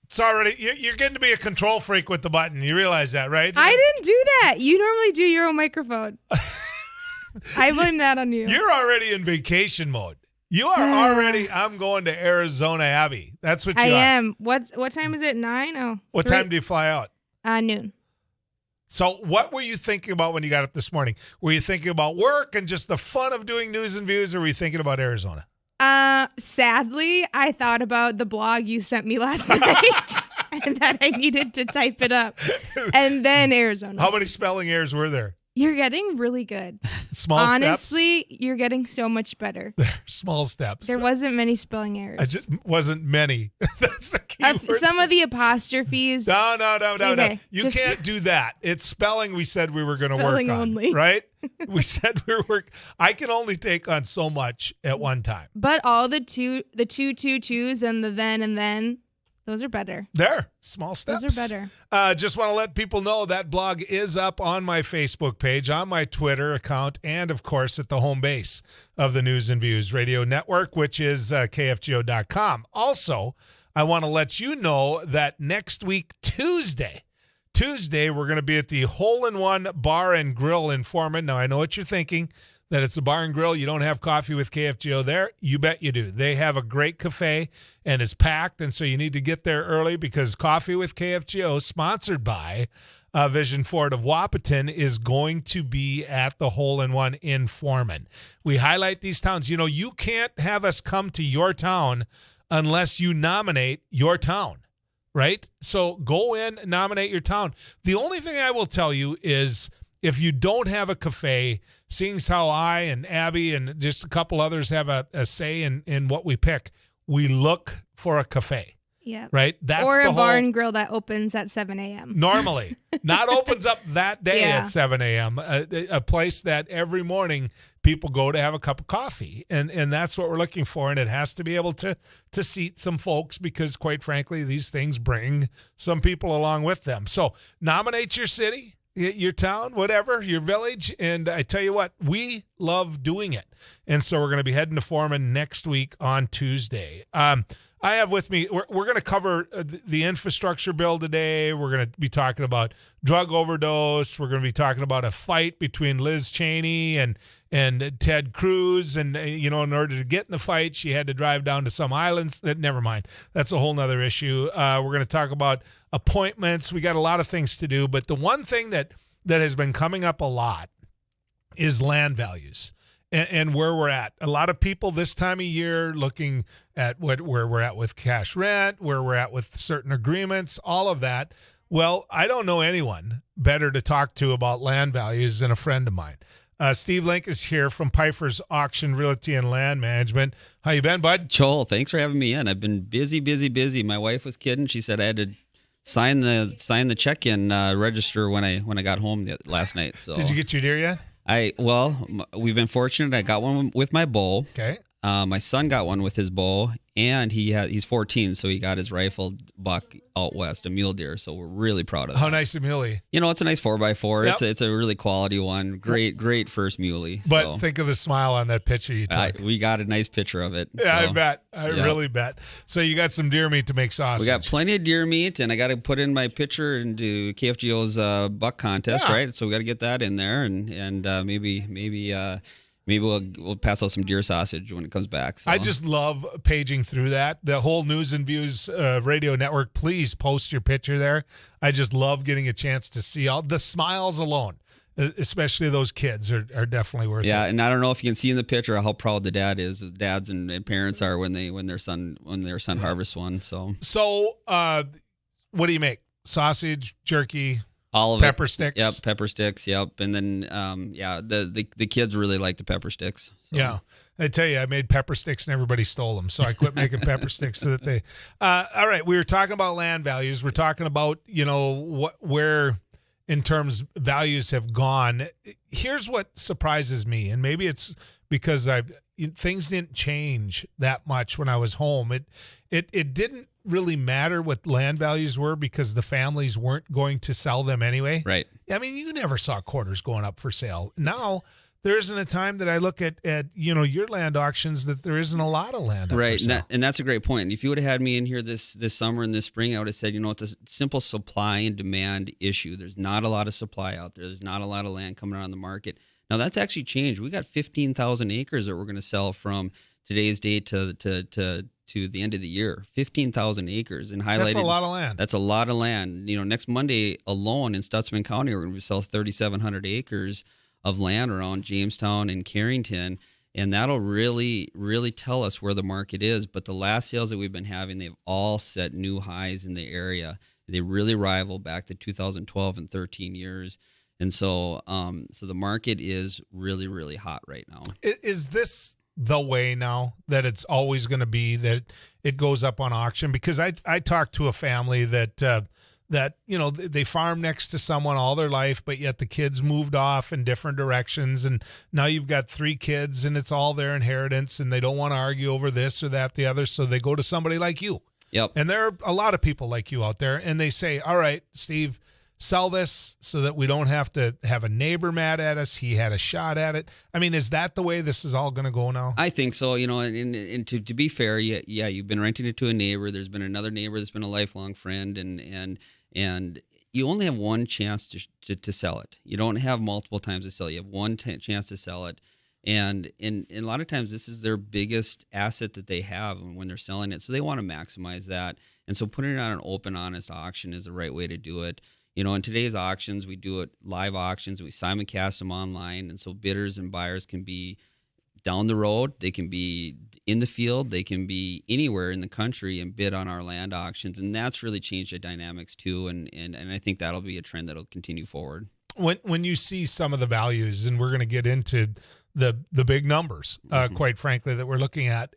It's already you're getting to be a control freak with the button. You realize that, right? I didn't do that. You normally do your own microphone. I blame that on you. You're already in vacation mode. You are already. I'm going to Arizona Abbey. That's what you are. I am. What time is it? 9? Oh. What 3? time do you fly out? Noon. So what were you thinking about when you got up this morning? Were you thinking about work and just the fun of doing news and views, or were you thinking about Arizona? Sadly, I thought about the blog you sent me last night and that I needed to type it up. And then Arizona. How many spelling errors were there? You're getting really good. Small Honestly, steps? you're getting so much better. Small steps. There wasn't many spelling errors. Wasn't many. That's the key word. Some of the apostrophes. No. Okay, You can't do that. It's spelling we said we were going to work on. Spelling only. Right? We said we were I can only take on so much at one time. But all the two twos and the then and then, Those are better. There, small steps. Those are better. Just want to let people know that blog is up on my Facebook page, on my Twitter account, and, of course, at the home base of the News and Views Radio Network, which is KFGO.com. Also, I want to let you know that next week, Tuesday, we're going to be at the Hole-in-One Bar and Grill in Foreman. Now, I know what you're thinking, that it's a bar and grill. You don't have coffee with KFGO there. You bet you do. They have a great cafe, and it's packed, and so you need to get there early because Coffee with KFGO, sponsored by Vision Ford of Wapaton, is going to be at the Hole-in-One in Foreman. We highlight these towns. You know, you can't have us come to your town unless you nominate your town, right? So go in, nominate your town. The only thing I will tell you is if you don't have a cafe, seeing as how I and Abby and just a couple others have a say in what we pick, we look for a cafe. Yeah. Right? That's or the a bar whole, and grill that opens at 7 a.m. Normally. Not opens up that day Yeah. at 7 a.m. A place that every morning people go to have a cup of coffee. And that's what we're looking for. And it has to be able to seat some folks because, quite frankly, these things bring some people along with them. So nominate your city, your town, whatever, your village. And I tell you what, we love doing it. And so we're going to be heading to Foreman next week on Tuesday. I have with me, we're going to cover the infrastructure bill today. We're going to be talking about drug overdose. We're going to be talking about a fight between Liz Cheney and Ted Cruz. And, in order to get in the fight, she had to drive down to some islands. Never mind. That's a whole nother issue. We're going to talk about appointments. We got a lot of things to do. But the one thing that has been coming up a lot is land values. And where we're at. A lot of people this time of year looking at where we're at with cash rent, where we're at with certain agreements, all of that. Well, I don't know anyone better to talk to about land values than a friend of mine. Steve Link is here from Pfeiffer's Auction Realty and Land Management. How you been, bud? Joel, thanks for having me in. I've been busy. My wife was kidding. She said I had to sign the check-in register when I got home last night. So did you get your deer yet? We've been fortunate. I got one with my bow. Okay. My son got one with his bow, and he's 14, so he got his rifled buck out west, a mule deer. So we're really proud of that. How nice a muley? It's a nice 4x4. Yep. It's a really quality one. Great first muley. But so. Think of the smile on that picture you took. We got a nice picture of it. Yeah, so. I bet. I really bet. So you got some deer meat to make sausage. We got plenty of deer meat, and I got to put in my picture into KFGO's buck contest, right? So we got to get that in there, and maybe we'll pass out some deer sausage when it comes back. So. I just love paging through that. The whole News and Views radio network, please post your picture there. I just love getting a chance to see all the smiles alone, especially those kids are definitely worth it. Yeah, and I don't know if you can see in the picture how proud the dads and parents are when their son harvests one. So what do you make? Sausage, jerky, all of pepper it. sticks. Yep, pepper sticks. Yep, and then the kids really like the pepper sticks. So. Yeah, I tell you, I made pepper sticks and everybody stole them, so I quit making pepper sticks. So that they. All right, we were talking about land values. We're talking about where in terms values have gone. Here's what surprises me, and maybe it's because things didn't change that much when I was home. It didn't really matter what land values were because the families weren't going to sell them anyway. Right. I mean, you never saw quarters going up for sale. Now, there isn't a time that I look at your land auctions that there isn't a lot of land up right, for sale. and that's a great point. If you would have had me in here this summer and this spring, I would have said, it's a simple supply and demand issue. There's not a lot of supply out there. There's not a lot of land coming on the market. Now, that's actually changed. We got 15,000 acres that we're going to sell from today's date to the end of the year. 15,000 acres, and highlighted. That's a lot of land. That's a lot of land. Next Monday alone in Stutzman County, we're going to sell 3,700 acres of land around Jamestown and Carrington, and that'll really, really tell us where the market is. But the last sales that we've been having, they've all set new highs in the area. They really rival back to 2012 and 13 years. And so the market is really, really hot right now. Is this the way now that it's always going to be that it goes up on auction? Because I talked to a family that they farm next to someone all their life, but yet the kids moved off in different directions, and now you've got 3 kids and it's all their inheritance, and they don't want to argue over this or that, the other, so they go to somebody like you. Yep. And there are a lot of people like you out there, and they say, all right, Steve, sell this so that we don't have to have a neighbor mad at us. He had a shot at it. I mean, is that the way this is all going to go now? I think so. And to be fair, yeah, you've been renting it to a neighbor. There's been another neighbor that's been a lifelong friend, and you only have one chance to sell it. You don't have multiple times to sell. You have one chance to sell it. And a lot of times this is their biggest asset that they have when they're selling it. So they want to maximize that. And so putting it on an open, honest auction is the right way to do it. In today's auctions, we do it live auctions. We simulcast them online. And so bidders and buyers can be down the road. They can be in the field. They can be anywhere in the country and bid on our land auctions. And that's really changed the dynamics too. And I think that'll be a trend that'll continue forward. When you see some of the values, and we're going to get into the big numbers, quite frankly, that we're looking at,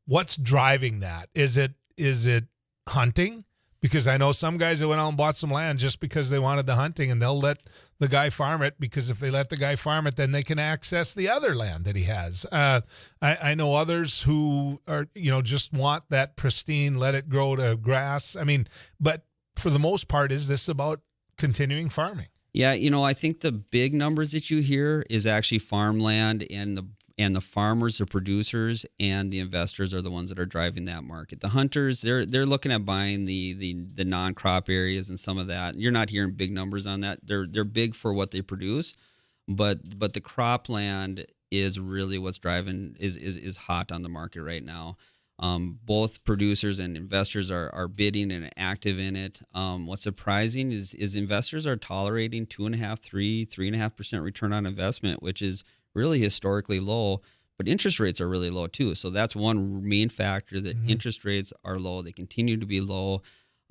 what's driving that? Is it hunting? Because I know some guys that went out and bought some land just because they wanted the hunting, and they'll let the guy farm it, because if they let the guy farm it, then they can access the other land that he has. I know others who are, just want that pristine, let it grow to grass. I mean, but for the most part, is this about continuing farming? Yeah, I think the big numbers that you hear is actually farmland, and the farmers, the producers, and the investors are the ones that are driving that market. The hunters, they're looking at buying the non-crop areas and some of that. You're not hearing big numbers on that. They're big for what they produce, but the cropland is really what's driving is hot on the market right now. Both producers and investors are bidding and active in it. What's surprising is investors are tolerating 2.5%, 3.5% return on investment, which is really historically low, but interest rates are really low too. So that's one main factor, that interest rates are low. They continue to be low.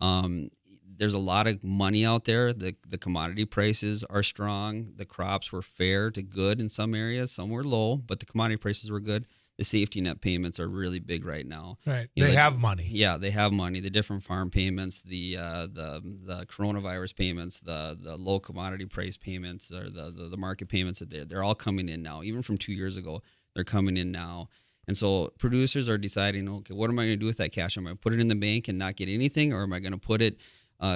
There's a lot of money out there. The commodity prices are strong. The crops were fair to good in some areas. Some were low, but the commodity prices were good. The safety net payments are really big right now. Right. They have money. Yeah, they have money. The different farm payments, the coronavirus payments, the low commodity price payments, or the market payments, they're all coming in now. Even from 2 years ago, they're coming in now. And so producers are deciding, okay, what am I going to do with that cash? Am I going to put it in the bank and not get anything, or am I going to put it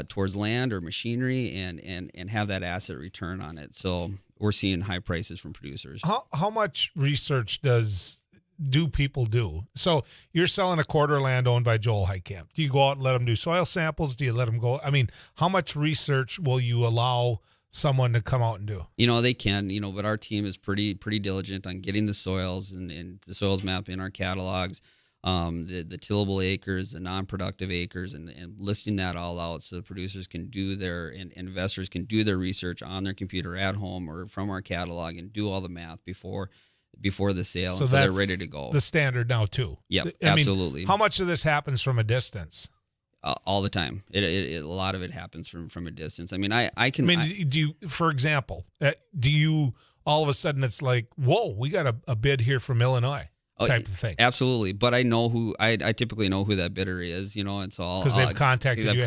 towards land or machinery and have that asset return on it? So we're seeing high prices from producers. How much research do people do? So you're selling a quarter land owned by Joel Heitkamp. Do you go out and let them do soil samples? Do you let them go? I mean, how much research will you allow someone to come out and do? They can, but our team is pretty diligent on getting the soils and the soils map in our catalogs, the tillable acres, the non-productive acres, and listing that all out so the producers can do and investors can do their research on their computer at home or from our catalog and do all the math before the sale, so they're ready to go. The standard now too. Yep, absolutely. How much of this happens from a distance? All the time. A lot of it happens from a distance. I mean, do you, for example, do you all of a sudden it's like, whoa, we got a bid here from Illinois type of thing? Absolutely, but I know who I typically know who that bidder is, and so I'll, because they've contacted you.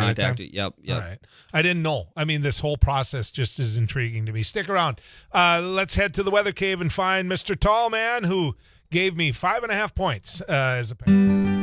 Yep. All right. I didn't know. I mean, this whole process just is intriguing to me. Stick around. Let's head to the weather cave and find Mr. Tallman, who gave me 5.5 points as a pair.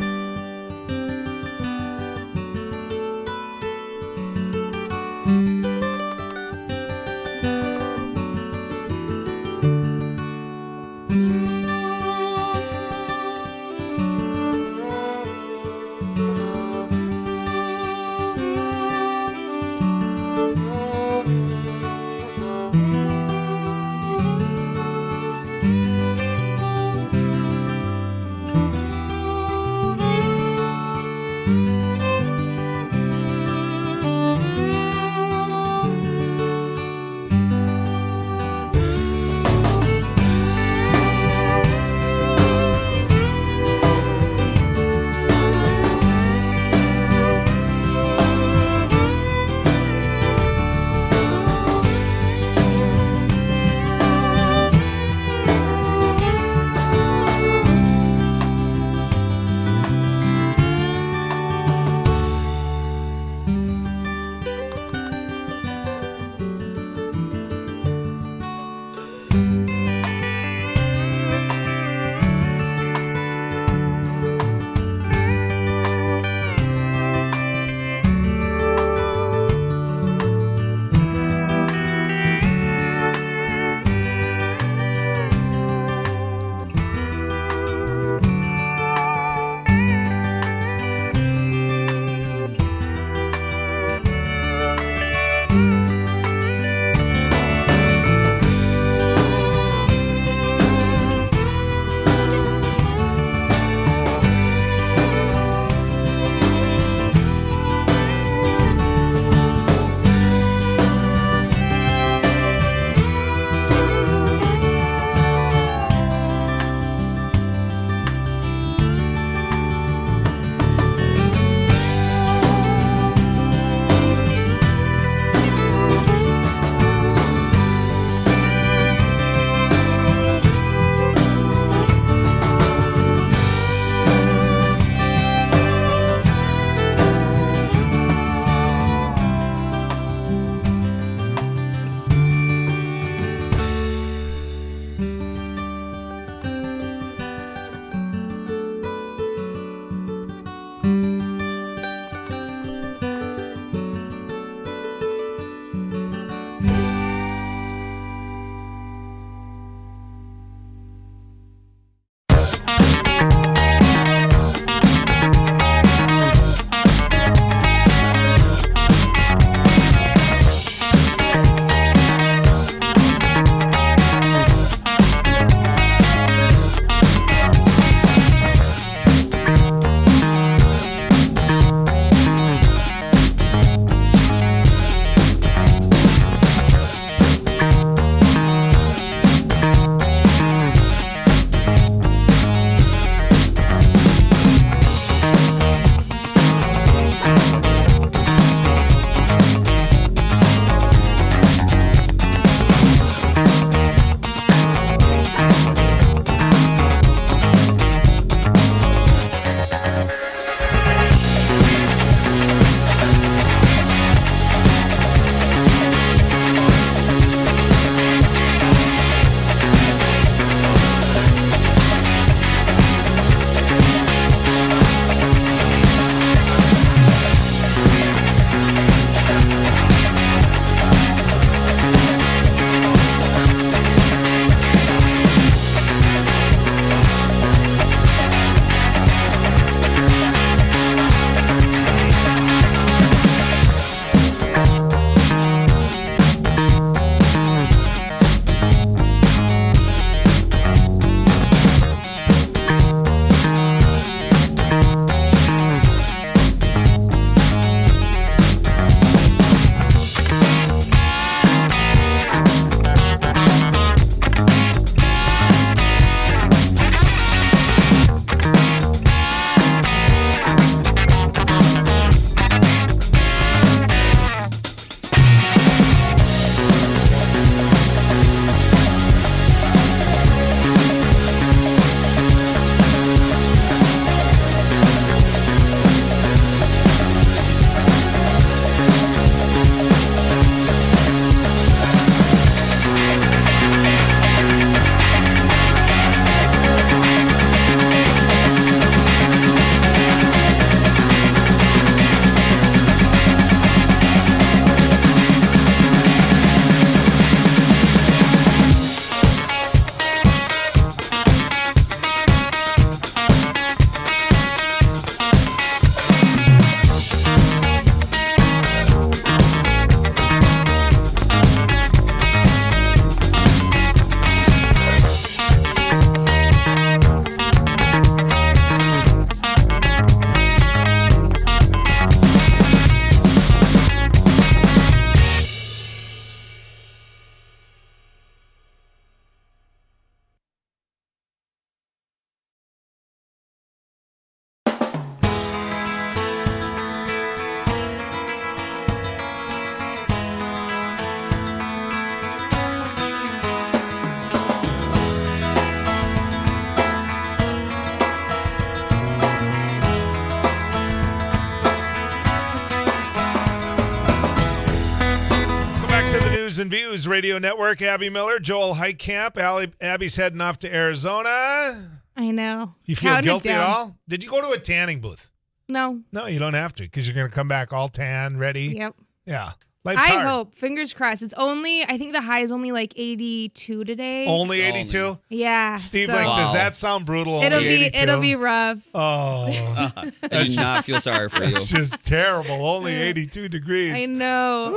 News and Views Radio Network. Abby Miller, Joel Heitkamp. Abby's heading off to Arizona. I know. You feel guilty at all? Did you go to a tanning booth? No. No, you don't have to because you're going to come back all tan, ready. Yep. Yeah. Life's hard. Hope. Fingers crossed. It's only, I think the high is only like 82 today. Only 82? Yeah. Steve, does that sound brutal? It'll be rough. Oh. I do not feel sorry for you. It's just terrible. Only 82 degrees. I know.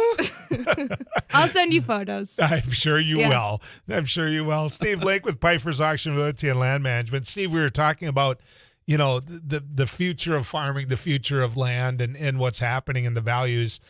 I'll send you photos. I'm sure you will. I'm sure you will. Steve Lake with Pfeiffer's Auction Realty and Land Management. Steve, we were talking about, the future of farming, the future of land, and what's happening and the values.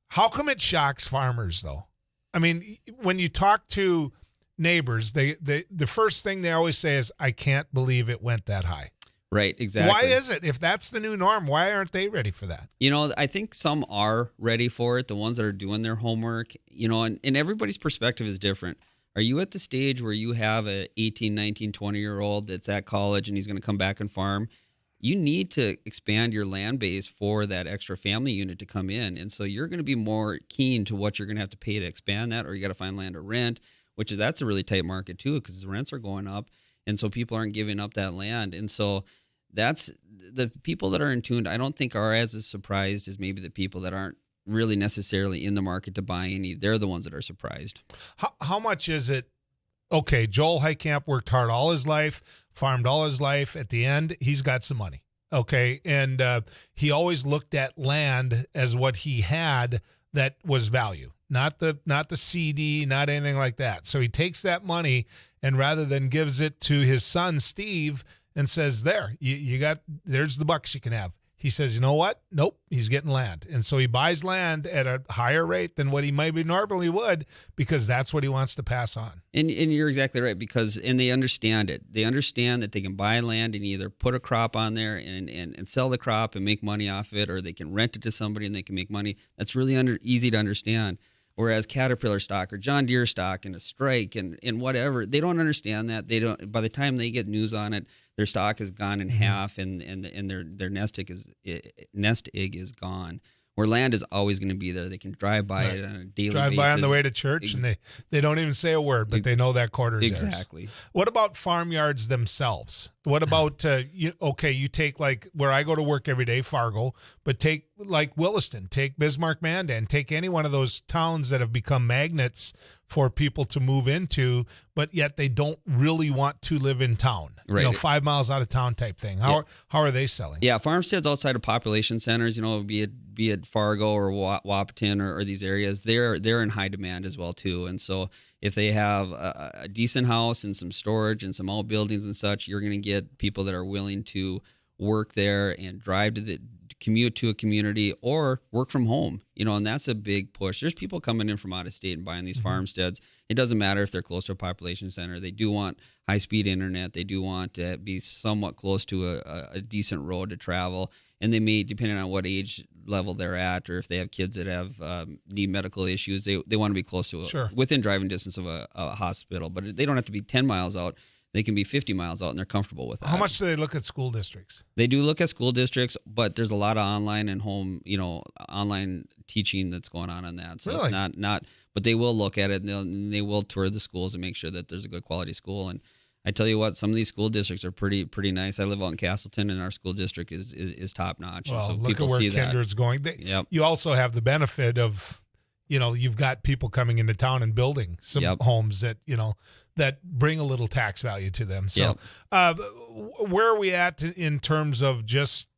How come it shocks farmers, though? I mean, when you talk to neighbors, the first thing they always say is, I can't believe it went that high. Right, exactly. Why is it? If that's the new norm, why aren't they ready for that? I think some are ready for it, the ones that are doing their homework, and everybody's perspective is different. Are you at the stage where you have a 18, 19, 20-year-old that's at college and he's going to come back and farm? You need to expand your land base for that extra family unit to come in. And so you're going to be more keen to what you're going to have to pay to expand that, or you got to find land to rent, that's a really tight market too, because the rents are going up. And so people aren't giving up that land. And so that's the people that are in tune, I don't think are as surprised as maybe the people that aren't really necessarily in the market to buy any. They're the ones that are surprised. How much is it? Okay, Joel Heitkamp worked hard all his life, farmed all his life. At the end, he's got some money. Okay, and he always looked at land as what he had that was value, not the CD, not anything like that. So he takes that money and rather than gives it to his son Steve and says, there's the bucks you can have. He says, you know what? Nope, he's getting land. And so he buys land at a higher rate than what he maybe normally would because that's what he wants to pass on. And you're exactly right and they understand it. They understand that they can buy land and either put a crop on there and sell the crop and make money off of it, or they can rent it to somebody and they can make money. That's really easy to understand. Whereas Caterpillar stock or John Deere stock and a strike and whatever, they don't understand that. They don't. By the time they get news on it, their stock is gone in half, and their nest egg is gone. Where land is always going to be there. They can drive by it on a daily basis. Drive by on the way to church, and they don't even say a word, but they know that quarter is exactly. Theirs. What about farmyards themselves? What about, you take like where I go to work every day, Fargo, but take like Williston, take Bismarck-Mandan, take any one of those towns that have become magnets for people to move into, but yet they don't really want to live in town. Right. 5 miles out of town type thing. How are they selling? Yeah, farmsteads outside of population centers, be it Fargo or Wapaton or these areas, they're in high demand as well too. And so if they have a decent house and some storage and some outbuildings and such, you're going to get people that are willing to work there and commute to a community or work from home, and that's a big push. There's people coming in from out of state and buying these farmsteads. It doesn't matter if they're close to a population center. They do want high-speed internet. They do want to be somewhat close to a decent road to travel. And they may, depending on what age level they're at, or if they have kids that have need medical issues, they want to be close to within driving distance of a hospital. But they don't have to be 10 miles out. They can be 50 miles out, and they're comfortable with that. How much do they look at school districts? They do look at school districts, but there's a lot of online and home, online teaching that's going on that. So really? It's not. But they will look at it, and they will tour the schools and make sure that there's a good quality school. And I tell you what, some of these school districts are pretty nice. I live out in Castleton, and our school district is top notch. Well, so look at where Kindred's going. You also have the benefit of, you've got people coming into town and building some homes that that bring a little tax value to them. So, where are we at in terms of just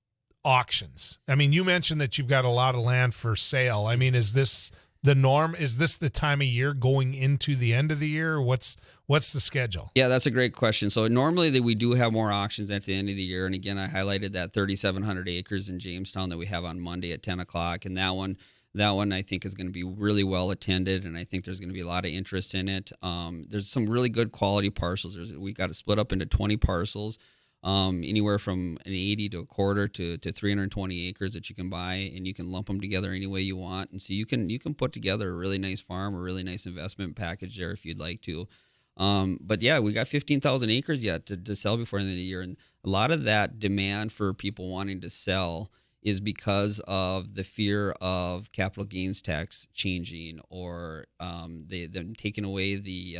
auctions? I mean, you mentioned that you've got a lot of land for sale. I mean, is this the norm? Is this the time of year going into the end of the year? What's the schedule? Yeah, that's a great question. So normally we do have more auctions at the end of the year. And again, I highlighted that 3,700 acres in Jamestown that we have on Monday at 10 o'clock. And that one I think is going to be really well attended, and I think there's going to be a lot of interest in it. There's some really good quality parcels. We got it split up into 20 parcels, anywhere from an 80 to a quarter to 320 acres that you can buy, and you can lump them together any way you want. And so you can put together a really nice farm, a really nice investment package there if you'd like to. But yeah, we got 15,000 acres yet to sell before the end of the year, and a lot of that demand for people wanting to sell is because of the fear of capital gains tax changing, or them taking away the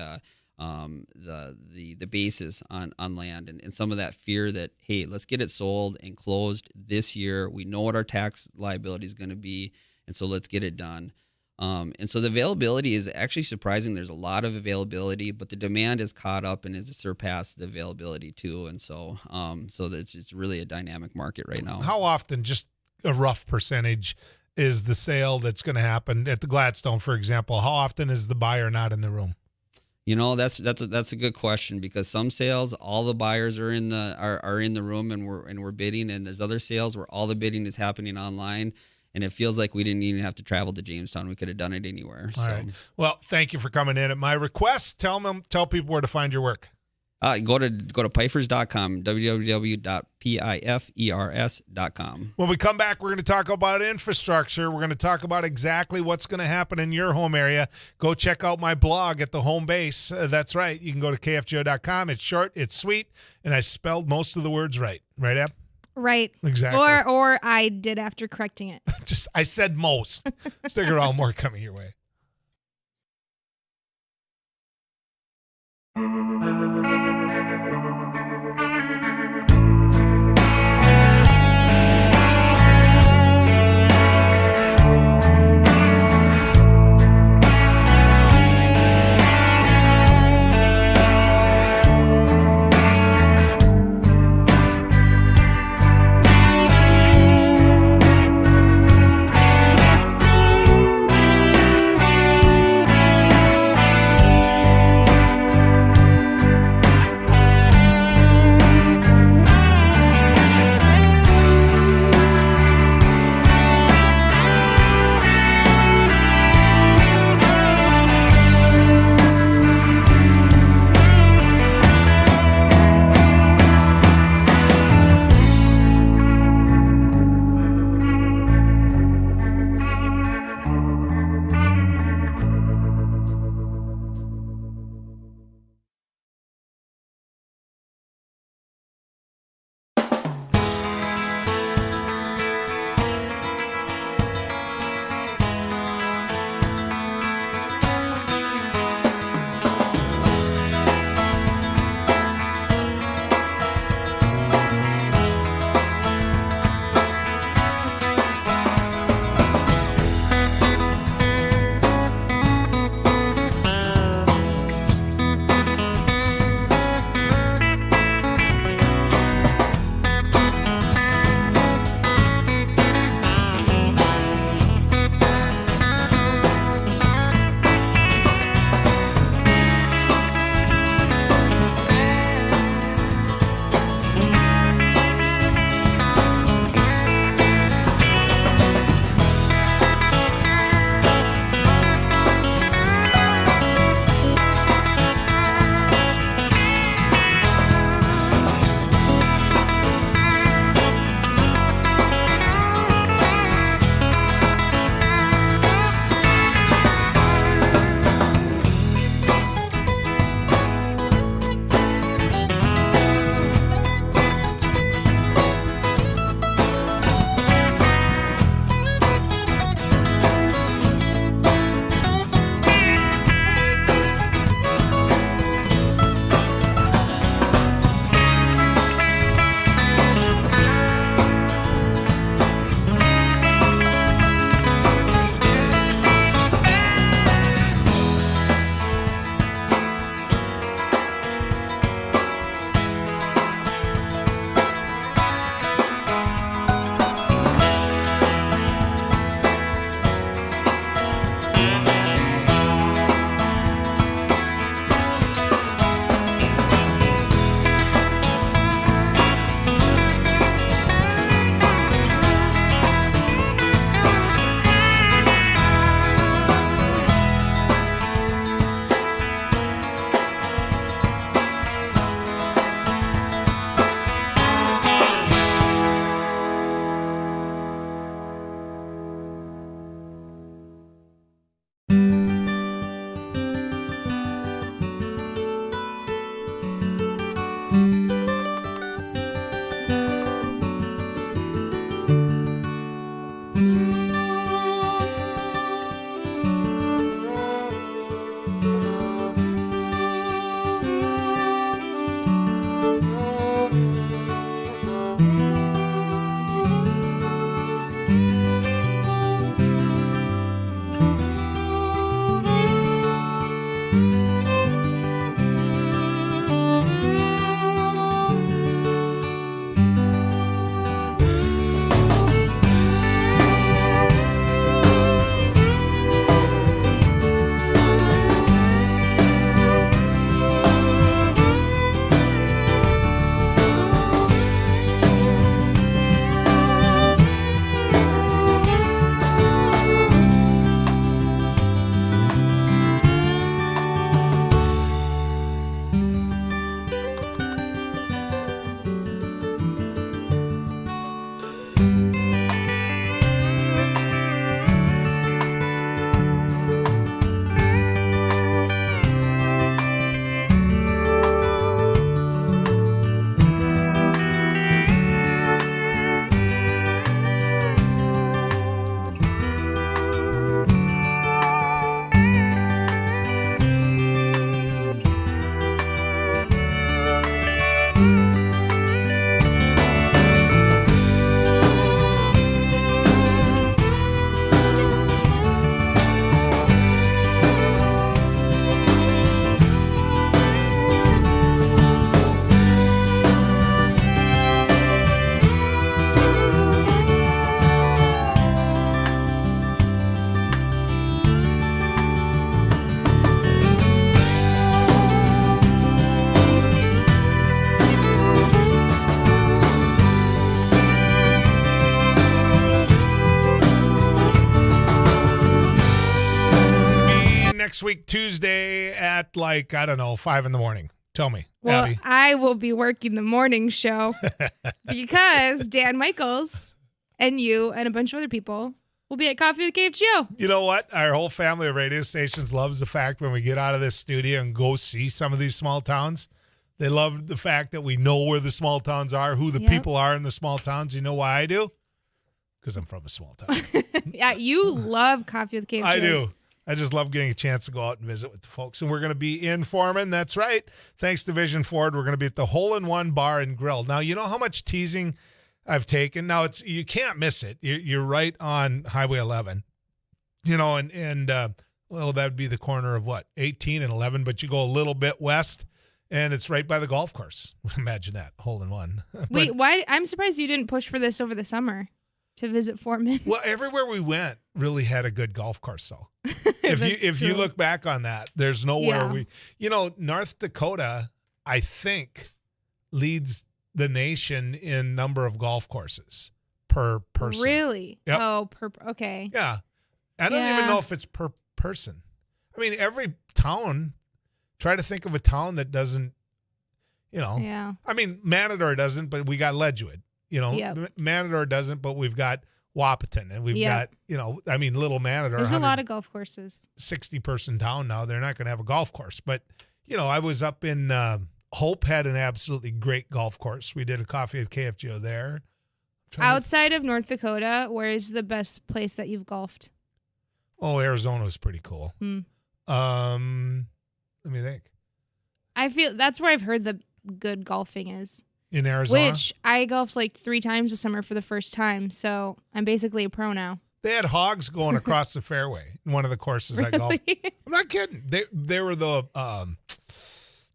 basis on land, and some of that fear that, hey, let's get it sold and closed this year. We know what our tax liability is going to be, and so let's get it done. And so the availability is actually surprising. There's a lot of availability, but the demand has caught up and has surpassed the availability too. And so it's really a dynamic market right now. How often, just a rough percentage, is the sale that's going to happen at the Gladstone, for example? How often is the buyer not in the room? That's a good question, because some sales, all the buyers are in the room and we're bidding, and there's other sales where all the bidding is happening online. And it feels like we didn't even have to travel to Jamestown. We could have done it anywhere. All right. Well, thank you for coming in at my request. Tell people where to find your work. Go to pifers.com, www.pifers.com. When we come back, we're going to talk about infrastructure. We're going to talk about exactly what's going to happen in your home area. Go check out my blog at the home base. That's right. You can go to KFGO.com. It's short, it's sweet, and I spelled most of the words right. Right, Ab? Right. Exactly. Or I did after correcting it. I said most. Stick around, more coming your way. next week, Tuesday at 5 in the morning? Tell me, Well, Abby. I will be working the morning show because Dan Michaels and you and a bunch of other people will be at Coffee with KFGO. You know what? Our whole family of radio stations loves the fact when we get out of this studio and go see some of these small towns. They love the fact that we know where the small towns are, who the people are in the small towns. You know why I do? Because I'm from a small town. Yeah, you love Coffee with KFGO. I do. I just love getting a chance to go out and visit with the folks. And we're going to be in Foreman. That's right. Thanks to Vision Ford, we're going to be at the Hole in One Bar and Grill. Now, you know how much teasing I've taken? Now, you can't miss it. You're right on Highway 11. Well, that would be the corner of 18 and 11, but you go a little bit west, and it's right by the golf course. Imagine that, Hole in One. Wait, why? I'm surprised you didn't push for this over the summer to visit Foreman. Well, everywhere we went really had a good golf course, though. If you look back on that, there's nowhere North Dakota, I think, leads the nation in number of golf courses per person. Really? Yep. Oh, okay. Yeah. I don't even know if it's per person. I mean, every town, try to think of a town that doesn't, Yeah. I mean, Matador doesn't, but we got Ledgewood. Matador doesn't, but we've got Wahpeton, and we've got, Little Matador. There's a lot of golf courses. 60-person town now. They're not going to have a golf course. But, I was up in Hope, had an absolutely great golf course. We did a Coffee at KFGO there. Outside of North Dakota, where is the best place that you've golfed? Oh, Arizona was pretty cool. Let me think. I feel that's where I've heard the good golfing is. In Arizona? Which I golfed 3 times this summer for the first time, so I'm basically a pro now. They had hogs going across the fairway in one of the courses I golfed. I'm not kidding. They were the,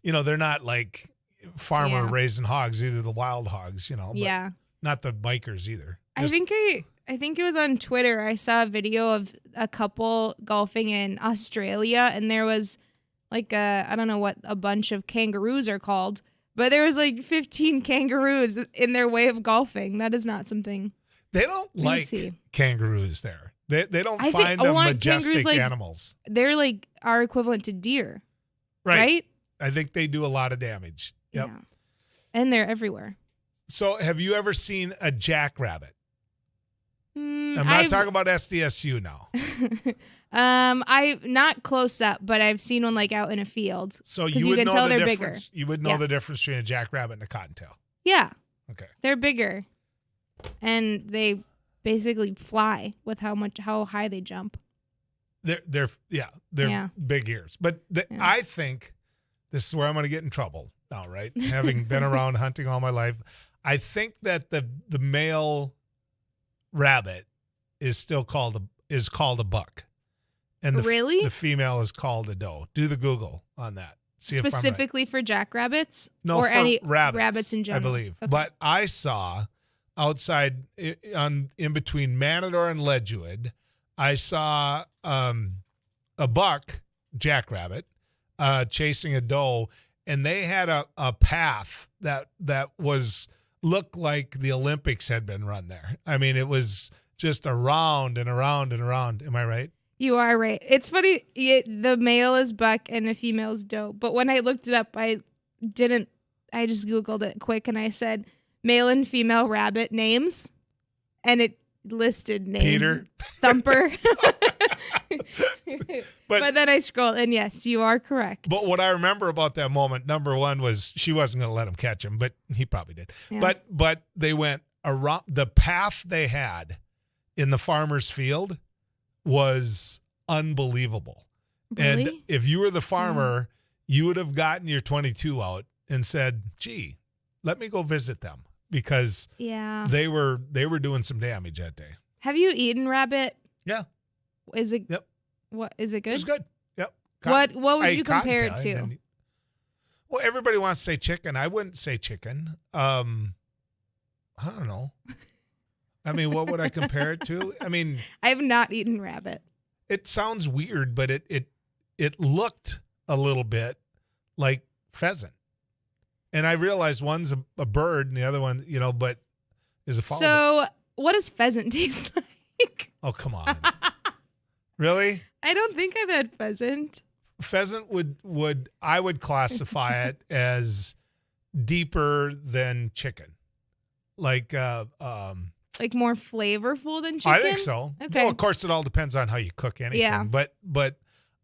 they're not like farmer raising hogs, either the wild hogs, but not the bikers either. I think it was on Twitter. I saw a video of a couple golfing in Australia, and there was I don't know what a bunch of kangaroos are called, but there was 15 kangaroos in their way of golfing. That is not something they don't like kangaroos there. They don't find them majestic animals. They're our equivalent to deer, right? I think they do a lot of damage. Yep. Yeah. And they're everywhere. So have you ever seen a jackrabbit? I'm not talking about SDSU now. I not close up, but I've seen one out in a field. So you would know the difference. Bigger. You would know the difference between a jackrabbit and a cottontail. Yeah. Okay. They're bigger, and they basically fly with how high they jump. They're big ears, but I think this is where I'm going to get in trouble now, right? Having been around hunting all my life, I think that the male rabbit is still called a buck. And the female is called a doe. Do the Google on that. See specifically for jackrabbits? No, or for any rabbits in general, I believe. Okay. But I saw outside in between Matador and Ledgewood, I saw a buck jackrabbit chasing a doe, and they had a path that looked like the Olympics had been run there. I mean, it was just around and around and around. Am I right? You are right. It's funny. The male is buck and the female is doe. But when I looked it up, I just Googled it quick and I said male and female rabbit names. And it listed names. Peter. Thumper. But then I scrolled and yes, you are correct. But what I remember about that moment, number one, was she wasn't going to let him catch him, but he probably did. Yeah. But they went around the path they had in the farmer's field was unbelievable. Really? And if you were the farmer, you would have gotten your 22 out and said, gee, let me go visit them because they were doing some damage that day. Have you eaten rabbit? Yeah. Is it? Yep. What is it good? It's good. Yep. What would you compare it to? Well, everybody wants to say chicken. I wouldn't say chicken. I don't know. I mean, what would I compare it to? I mean, I have not eaten rabbit. It sounds weird, but it looked a little bit like pheasant. And I realized one's a bird and the other one, but is a fowl. So what does pheasant taste like? Oh, come on. Really? I don't think I've had pheasant. pheasant would I would classify it as deeper than chicken. Like more flavorful than chicken? I think so. Okay. Well, of course, it all depends on how you cook anything. Yeah. But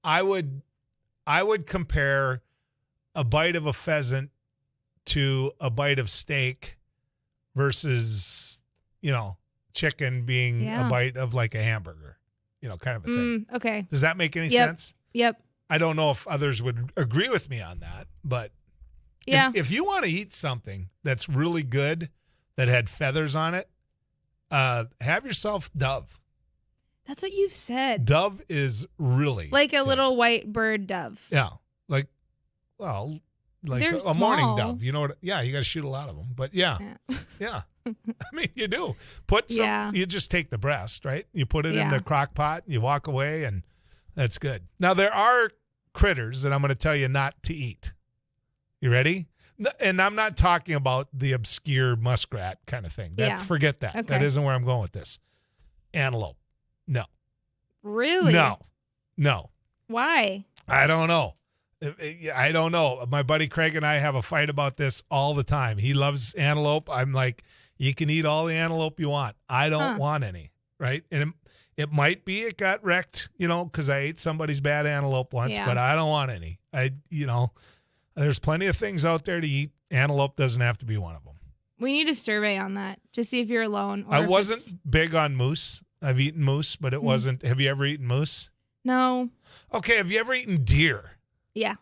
I would compare a bite of a pheasant to a bite of steak versus, chicken being a bite of like a hamburger, kind of a thing. Okay. Does that make any sense? Yep. I don't know if others would agree with me on that, but yeah. If you want to eat something that's really good that had feathers on it, have yourself dove. That's what you've said. Dove is really like a good. little white bird dove. Yeah. Like They're a morning small. dove. You know what? Yeah, you got to shoot a lot of them. But yeah. I mean, you do. Put some. Yeah. You just take the breast, right? You put it in Yeah. the crock pot. You walk away, and that's good. Now there are critters that I'm going to tell you not to eat. You ready? And I'm not talking about the obscure muskrat kind of thing. Forget that. Okay. That isn't where I'm going with this. Antelope. No. Really? No. Why? I don't know. I don't know. My buddy Craig and I have a fight about this all the time. He loves antelope. I'm like, you can eat all the antelope you want. I don't want any, right? And it might be it got wrecked, because I ate somebody's bad antelope once, but I don't want any. There's plenty of things out there to eat. Antelope doesn't have to be one of them. We need a survey on that to see if you're alone. Or I if wasn't it's- big on moose. I've eaten moose, but it wasn't. Have you ever eaten moose? No. Okay. Have you ever eaten deer? Yeah.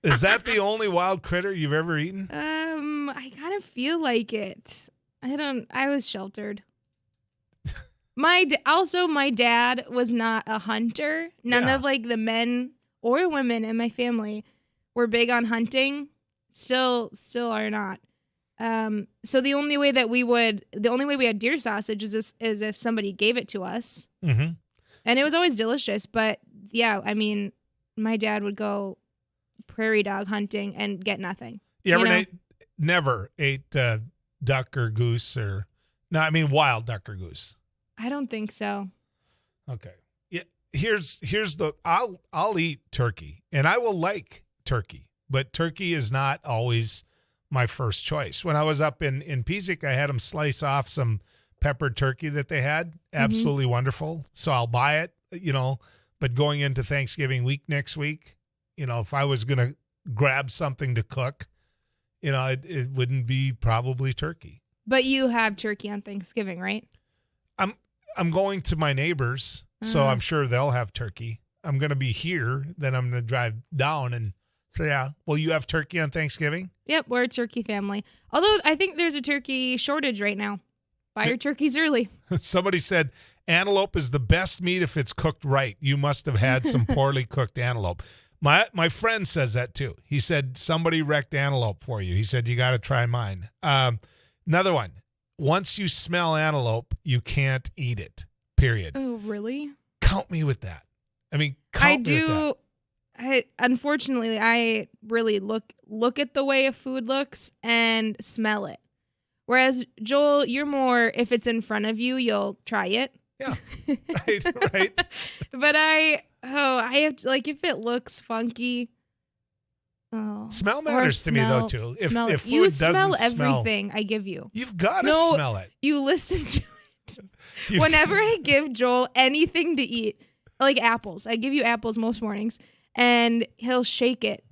Is that the only wild critter you've ever eaten? I kind of feel like it. I was sheltered. My dad was not a hunter. None of like the men or women in my family were big on hunting. Still are not. So the only way we had deer sausage is if somebody gave it to us. Mm-hmm. And it was always delicious. But yeah, I mean, my dad would go prairie dog hunting and get nothing. You ever never ate duck or goose wild duck or goose? I don't think so. Okay. Yeah. Here's I'll eat turkey and I will like turkey, but turkey is not always my first choice. When I was up in Pizik, I had them slice off some peppered turkey that they had. Absolutely wonderful. So I'll buy it, but going into Thanksgiving week next week, if I was going to grab something to cook, it wouldn't be probably turkey. But you have turkey on Thanksgiving, right? I'm going to my neighbors, so I'm sure they'll have turkey. I'm going to be here, then I'm going to drive down and so yeah. Will you have turkey on Thanksgiving? Yep, we're a turkey family. Although I think there's a turkey shortage right now. Buy your turkeys early. Somebody said antelope is the best meat if it's cooked right. You must have had some poorly cooked antelope. My friend says that too. He said somebody wrecked antelope for you. He said you got to try mine. Another one. Once you smell antelope, you can't eat it. Period. Oh, really? Count me with that. I mean, count me with that. Unfortunately, I really look at the way a food looks and smell it. Whereas Joel, you're more, if it's in front of you, you'll try it. Yeah. Right. But I have to, like, if it looks funky. Oh. Smell matters to me though too. If food you doesn't smell everything I give you. You've got to smell it. You listen to it. Whenever I give Joel anything to eat, like apples, I give you apples most mornings, and he'll shake it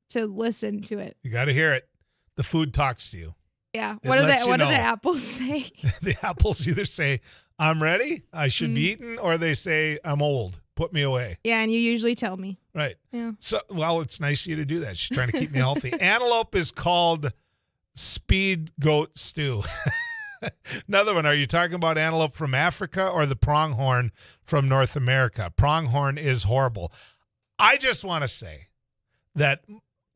to listen to it. You got to hear it. The food talks to you. Yeah. It What do lets you the know. apples say? The apples either say, I'm ready, I should be eaten, or they say, I'm old, put me away. Yeah, and you usually tell me. Right. Yeah. So, well, it's nice of you to do that. She's trying to keep me healthy. Antelope is called speed goat stew. Another one. Are you talking about antelope from Africa or the pronghorn from North America? Pronghorn is horrible. I just want to say that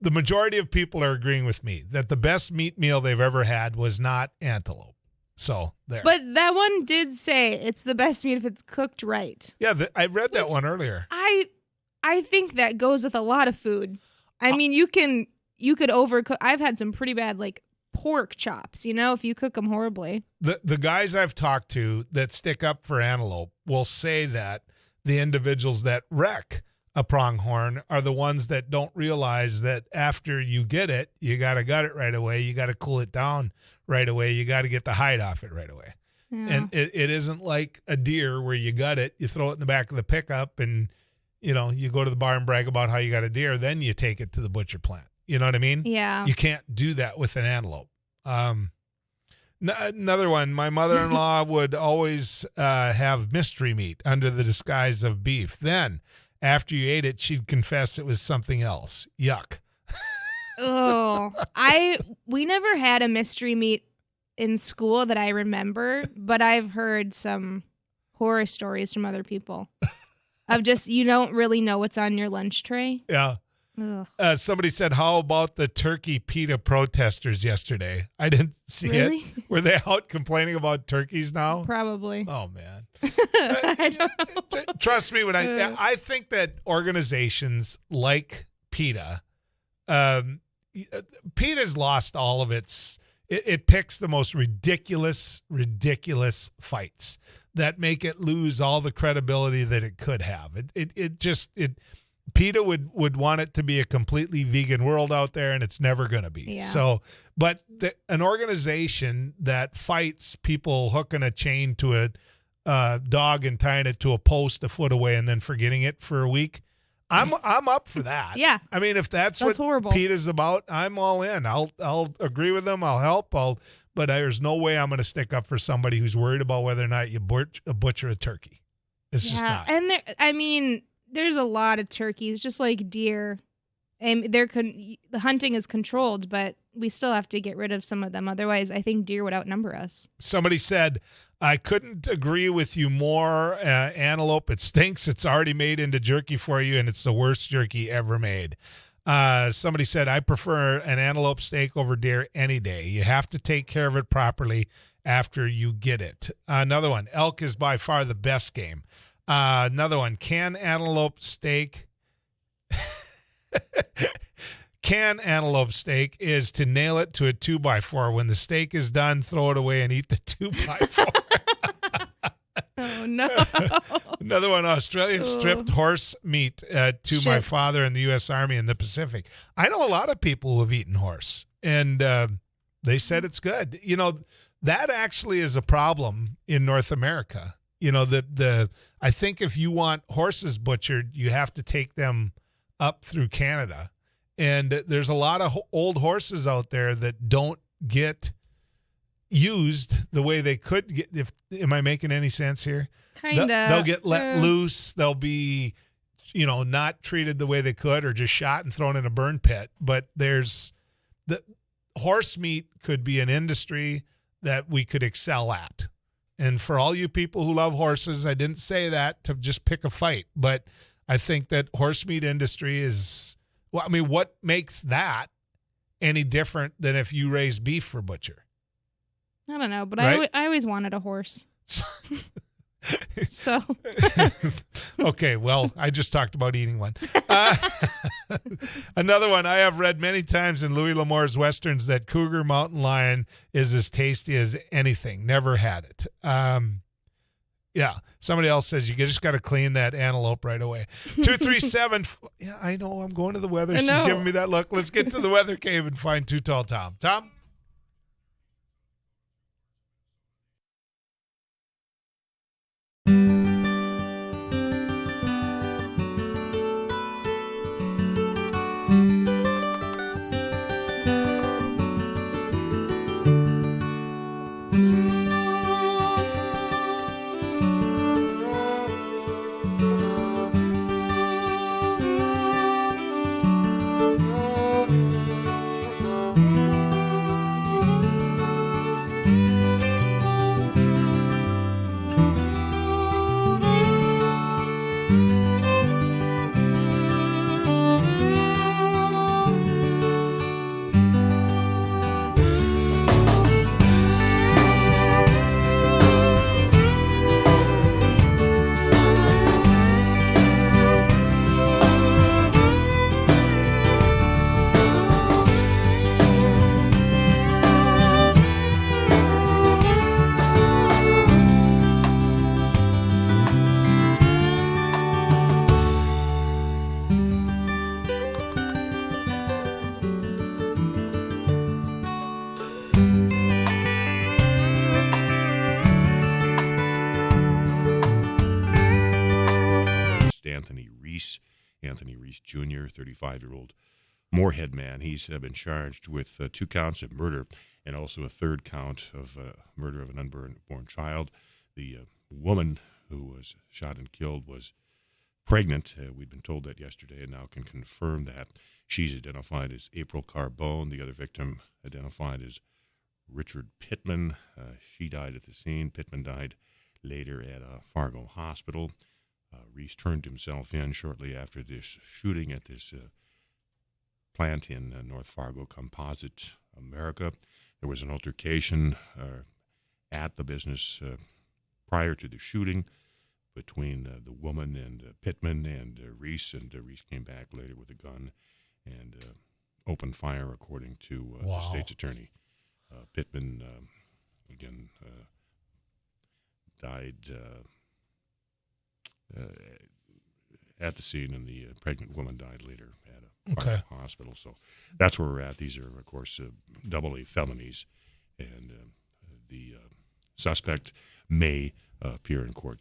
the majority of people are agreeing with me that the best meat meal they've ever had was not antelope. So there. But that one did say it's the best meat if it's cooked right. Yeah, I read that one earlier. I think that goes with a lot of food. I mean, you could overcook. I've had some pretty bad like pork chops, if you cook them horribly. The guys I've talked to that stick up for antelope will say that the individuals that wreck a pronghorn are the ones that don't realize that after you get it, you got to gut it right away. You got to cool it down right away. You got to get the hide off it right away. Yeah. And it isn't like a deer where you gut it, you throw it in the back of the pickup, and, you go to the bar and brag about how you got a deer. Then you take it to the butcher plant. You know what I mean? Yeah. You can't do that with an antelope. Another one, my mother-in-law would always have mystery meat under the disguise of beef. Then, after you ate it, she'd confess it was something else. Yuck. Oh, we never had a mystery meat in school that I remember, but I've heard some horror stories from other people of just you don't really know what's on your lunch tray. Yeah. Somebody said, how about the turkey PETA protesters yesterday? I didn't see Really? it. Were they out complaining about turkeys now? Probably. Oh, man. I don't know. Trust me, when I think that organizations like PETA, PETA's lost all of its. It picks the most ridiculous fights that make it lose all the credibility that it could have. PETA would want it to be a completely vegan world out there, and it's never going to be. Yeah. So, but an organization that fights people hooking a chain to a dog and tying it to a post a foot away and then forgetting it for a week, I'm up for that. Yeah. I mean, if that's what horrible. PETA's about, I'm all in. I'll agree with them. I'll help. But there's no way I'm going to stick up for somebody who's worried about whether or not you butcher a turkey. It's just not. And there's a lot of turkeys, just like deer. And the hunting is controlled, but we still have to get rid of some of them. Otherwise, I think deer would outnumber us. Somebody said, I couldn't agree with you more. Antelope, it stinks. It's already made into jerky for you, and it's the worst jerky ever made. Somebody said, I prefer an antelope steak over deer any day. You have to take care of it properly after you get it. Another one, elk is by far the best game. Another one, canned antelope steak. Canned antelope steak is to nail it to a 2x4. When the steak is done, throw it away and eat the 2x4. Oh, no. Another one, Australia stripped horse meat to my Shit. father in the U.S. Army in the Pacific. I know a lot of people who have eaten horse, and they said it's good. That actually is a problem in North America. I think if you want horses butchered, you have to take them up through Canada. And there's a lot of old horses out there that don't get used the way they could get. Am I making any sense here? Kind of. They'll get let loose. They'll be, not treated the way they could, or just shot and thrown in a burn pit. But the horse meat could be an industry that we could excel at. And for all you people who love horses, I didn't say that to just pick a fight, but I think that horse meat industry is, what makes that any different than if you raise beef for butcher? I don't know, but Right? I always wanted a horse. So. Okay, well, I just talked about eating one. Another one I have read many times in Louis L'Amour's Westerns that Cougar Mountain Lion is as tasty as anything. Never had it. Yeah, somebody else says you just got to clean that antelope right away. 237. Yeah, I know. I'm going to the weather. She's giving me that look. Let's get to the weather cave and find Too Tall Tom. Tom? Anthony Reese. Anthony Reese Jr., 35-year-old Moorhead man. He's been charged with 2 counts of murder and also a 3rd count of murder of an unborn child. The woman who was shot and killed was pregnant. We'd been told that yesterday and now can confirm that. She's identified as April Carbone. The other victim identified as Richard Pittman. She died at the scene. Pittman died later at a Fargo hospital. Reese turned himself in shortly after this shooting at this plant in North Fargo, Composite America. There was an altercation at the business prior to the shooting between the woman and Pittman and Reese, and Reese came back later with a gun and opened fire, according to the state's attorney. Pittman, again, died at the scene, and the pregnant woman died later at a hospital. So that's where we're at. These are, of course, AA felonies, and the suspect may appear in court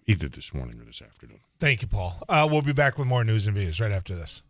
either this morning or this afternoon. Thank you, Paul. We'll be back with more news and views right after this.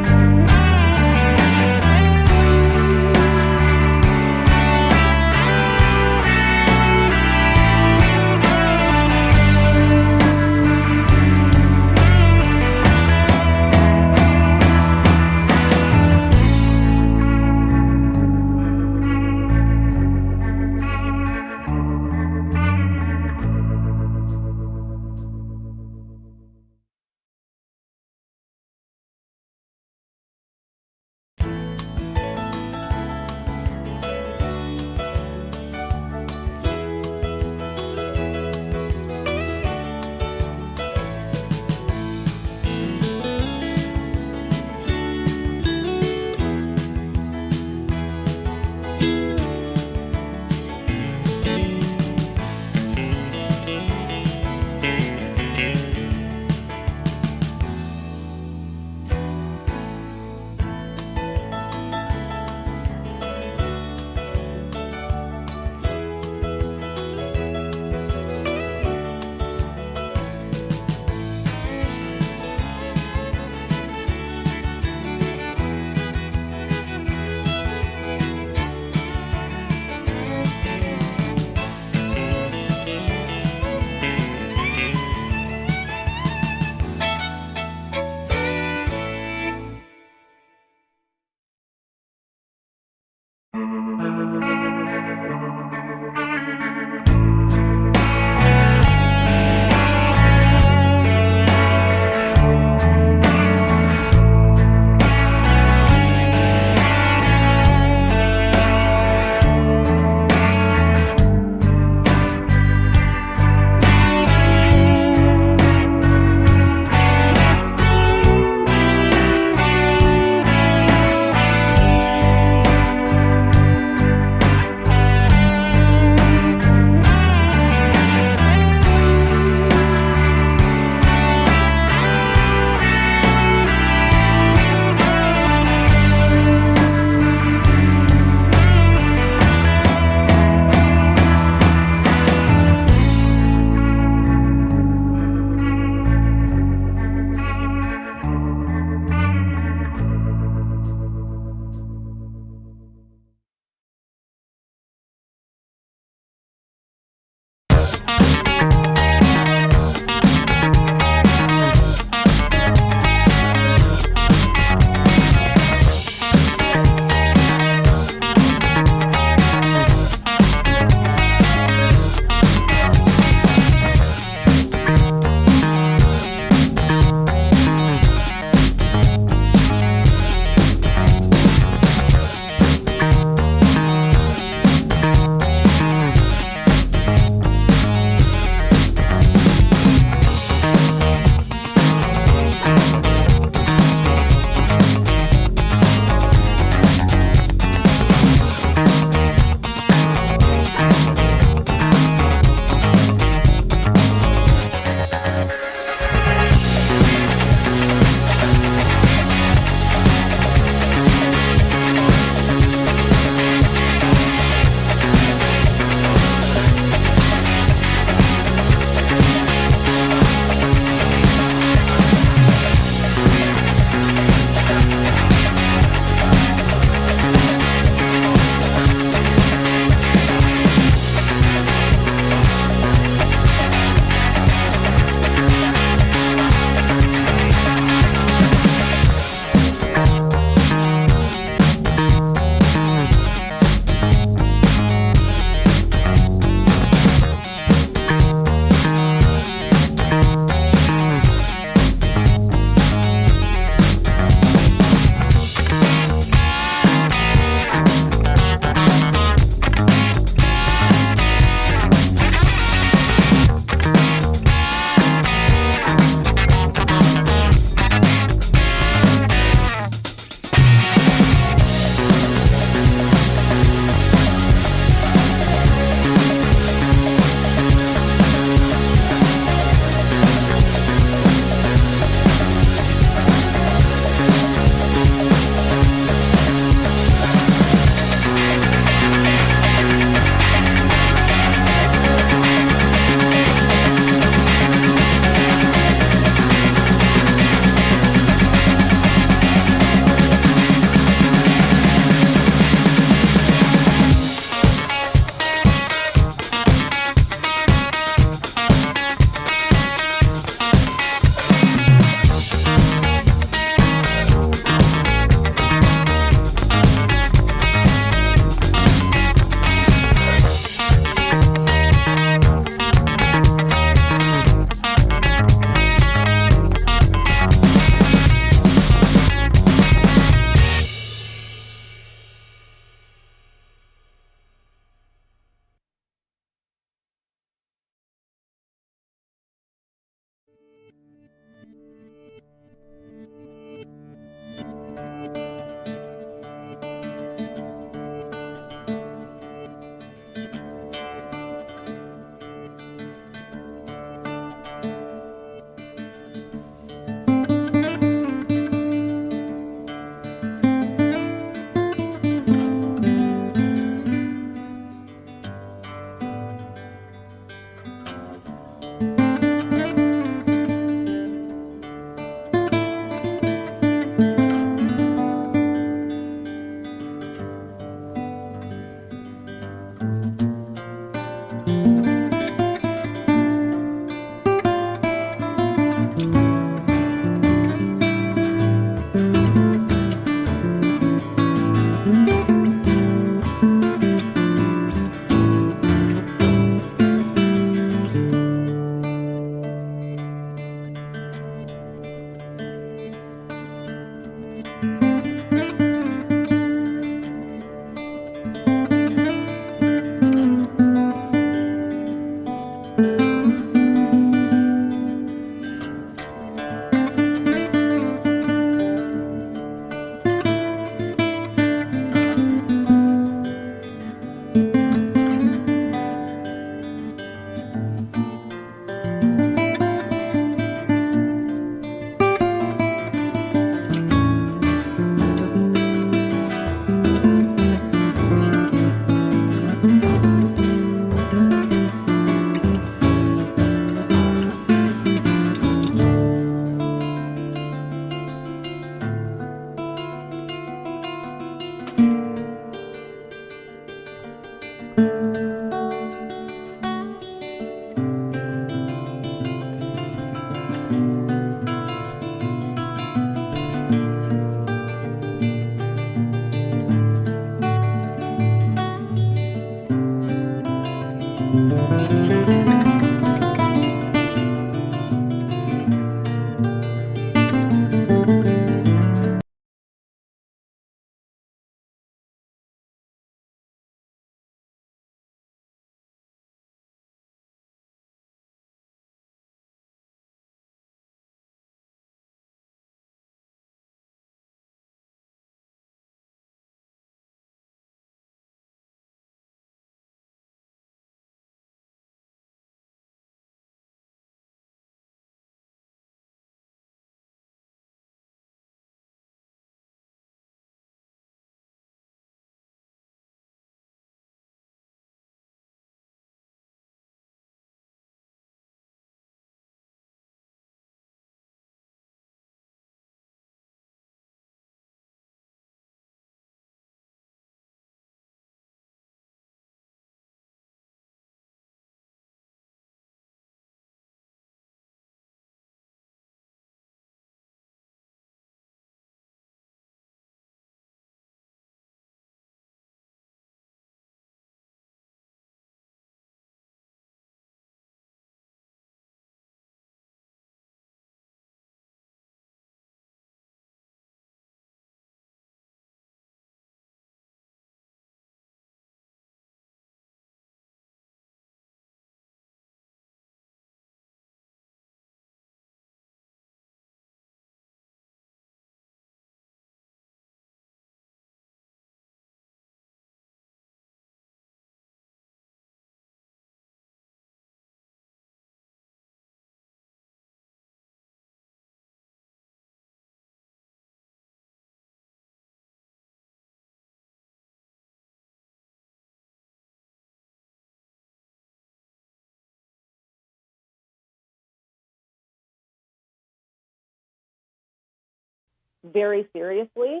very seriously.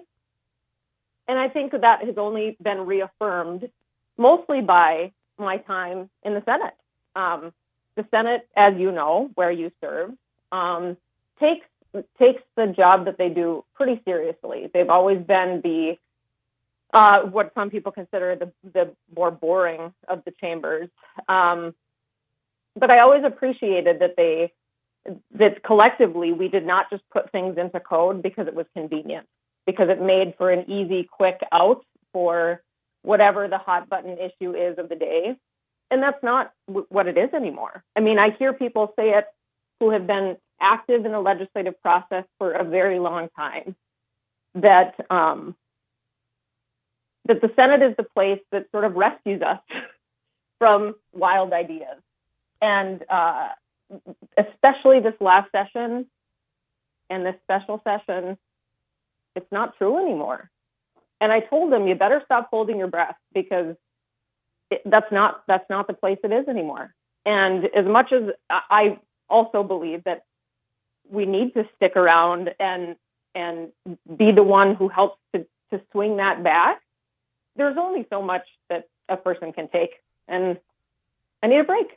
And I think that has only been reaffirmed mostly by my time in the Senate. The Senate, as you know, where you serve, takes the job that they do pretty seriously. They've always been the what some people consider the more boring of the chambers. But I always appreciated that collectively we did not just put things into code because it was convenient, because it made for an easy, quick out for whatever the hot button issue is of the day. And that's not what it is anymore. I mean, I hear people say it who have been active in the legislative process for a very long time, that that the Senate is the place that sort of rescues us from wild ideas. And especially this last session and this special session, it's not true anymore. And I told them, you better stop holding your breath, because that's not the place it is anymore. And as much as I also believe that we need to stick around and be the one who helps to swing that back, there's only so much that a person can take. And I need a break.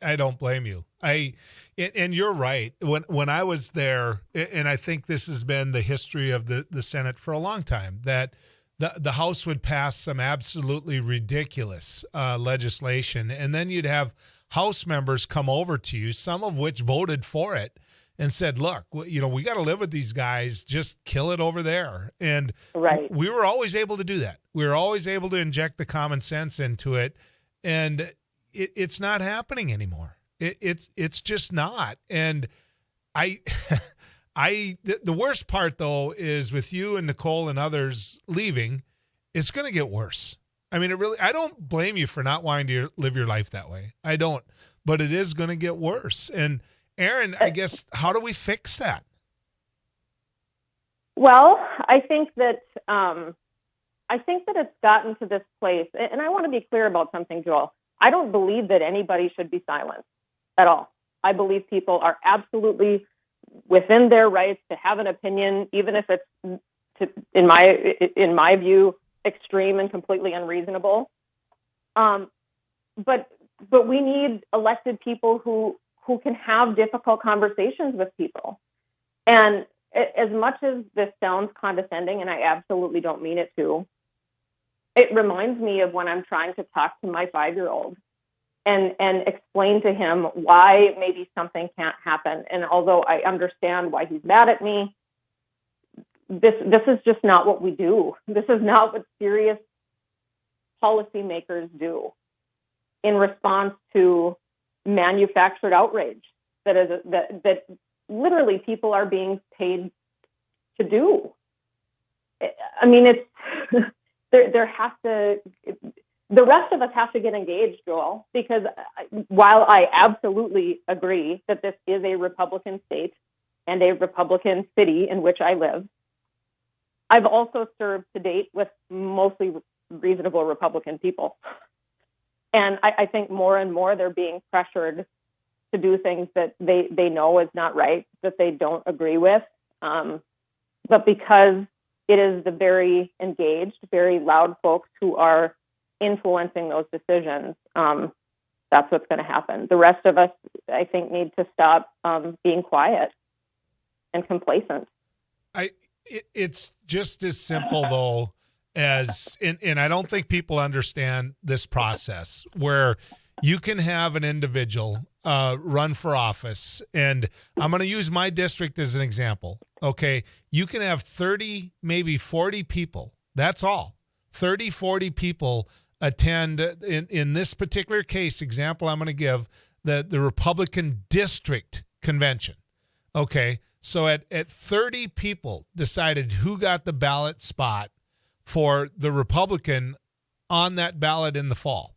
I don't blame you. And you're right. When I was there, and I think this has been the history of the Senate for a long time, that the House would pass some absolutely ridiculous legislation, and then you'd have House members come over to you, some of which voted for it, and said, look, we got to live with these guys. Just kill it over there. And right. We were always able to do that. We were always able to inject the common sense into it. And it's not happening anymore. It's just not. And the worst part, though, is with you and Nicole and others leaving, it's going to get worse. I mean, I don't blame you for not wanting to live your life that way. I don't. But it is going to get worse. And Aaron, I guess, how do we fix that? Well, I think that it's gotten to this place, and I want to be clear about something, Joel. I don't believe that anybody should be silenced at all. I believe people are absolutely within their rights to have an opinion, even if it's, in my view, extreme and completely unreasonable. But we need elected people who who can have difficult conversations with people. And as much as this sounds condescending, and I absolutely don't mean it to, it reminds me of when I'm trying to talk to my 5-year-old and explain to him why maybe something can't happen. And although I understand why he's mad at me, this is just not what we do. This is not what serious policymakers do in response to manufactured outrage that literally people are being paid to do. I mean, it's there has to. The rest of us have to get engaged, Joel, because while I absolutely agree that this is a Republican state and a Republican city in which I live, I've also served to date with mostly reasonable Republican people. And I think more and more they're being pressured to do things that they know is not right, that they don't agree with. But because it is the very engaged, very loud folks who are influencing those decisions, that's what's going to happen. The rest of us, I think, need to stop being quiet and complacent. It's just as simple, though, as, and I don't think people understand this process, where you can have an individual run for office, and I'm going to use my district as an example. Okay, you can have 30, maybe 40 people. That's all. 30, 40 people attend, in this particular case, example I'm going to give, the Republican district convention. Okay, so at 30 people decided who got the ballot spot for the Republican on that ballot in the fall.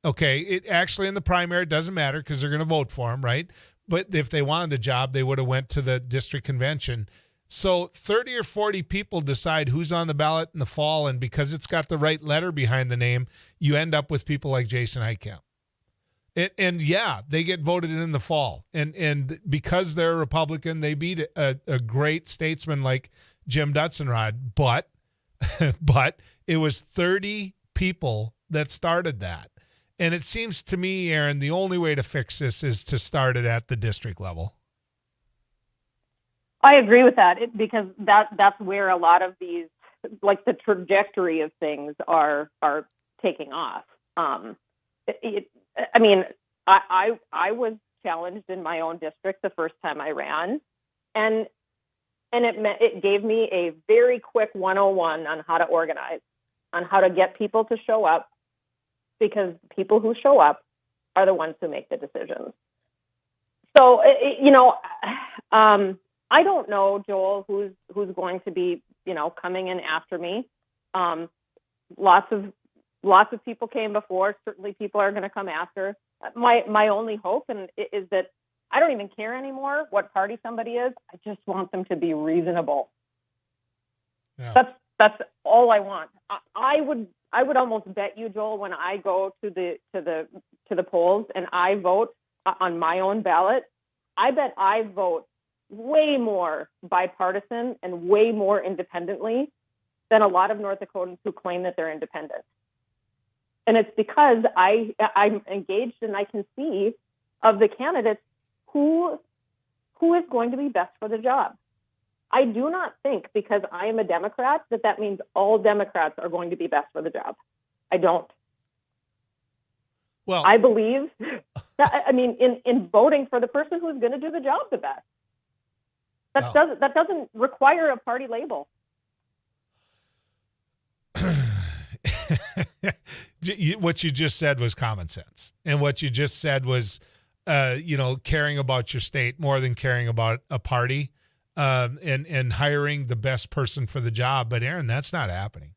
Okay, it actually in the primary, it doesn't matter because they're going to vote for him, right? But if they wanted the job, they would have went to the district convention. So 30 or 40 people decide who's on the ballot in the fall, and because it's got the right letter behind the name, you end up with people like Jason Heitkamp. And yeah, they get voted in the fall. And because they're Republican, they beat a great statesman like Jim Dutzenrod. But it was 30 people that started that. And it seems to me, Aaron, the only way to fix this is to start it at the district level. I agree with that because that's where a lot of these, like the trajectory of things are taking off. I was challenged in my own district the first time I ran, and it gave me a very quick 101 on how to organize, on how to get people to show up, because people who show up are the ones who make the decisions. So, I don't know, Joel, who's going to be, coming in after me. Lots of people came before. Certainly, people are going to come after. My only hope is that I don't even care anymore what party somebody is. I just want them to be reasonable. Yeah. That's all I want. I would almost bet you, Joel, when I go to the polls and I vote on my own ballot, I bet I vote way more bipartisan and way more independently than a lot of North Dakotans who claim that they're independent. And it's because I'm engaged and I can see of the candidates who is going to be best for the job. I do not think because I am a Democrat that means all Democrats are going to be best for the job. I don't. Well, I believe, in voting for the person who's going to do the job the best. That doesn't require a party label. What you just said was common sense. And what you just said was, caring about your state more than caring about a party, and hiring the best person for the job. But Aaron, that's not happening.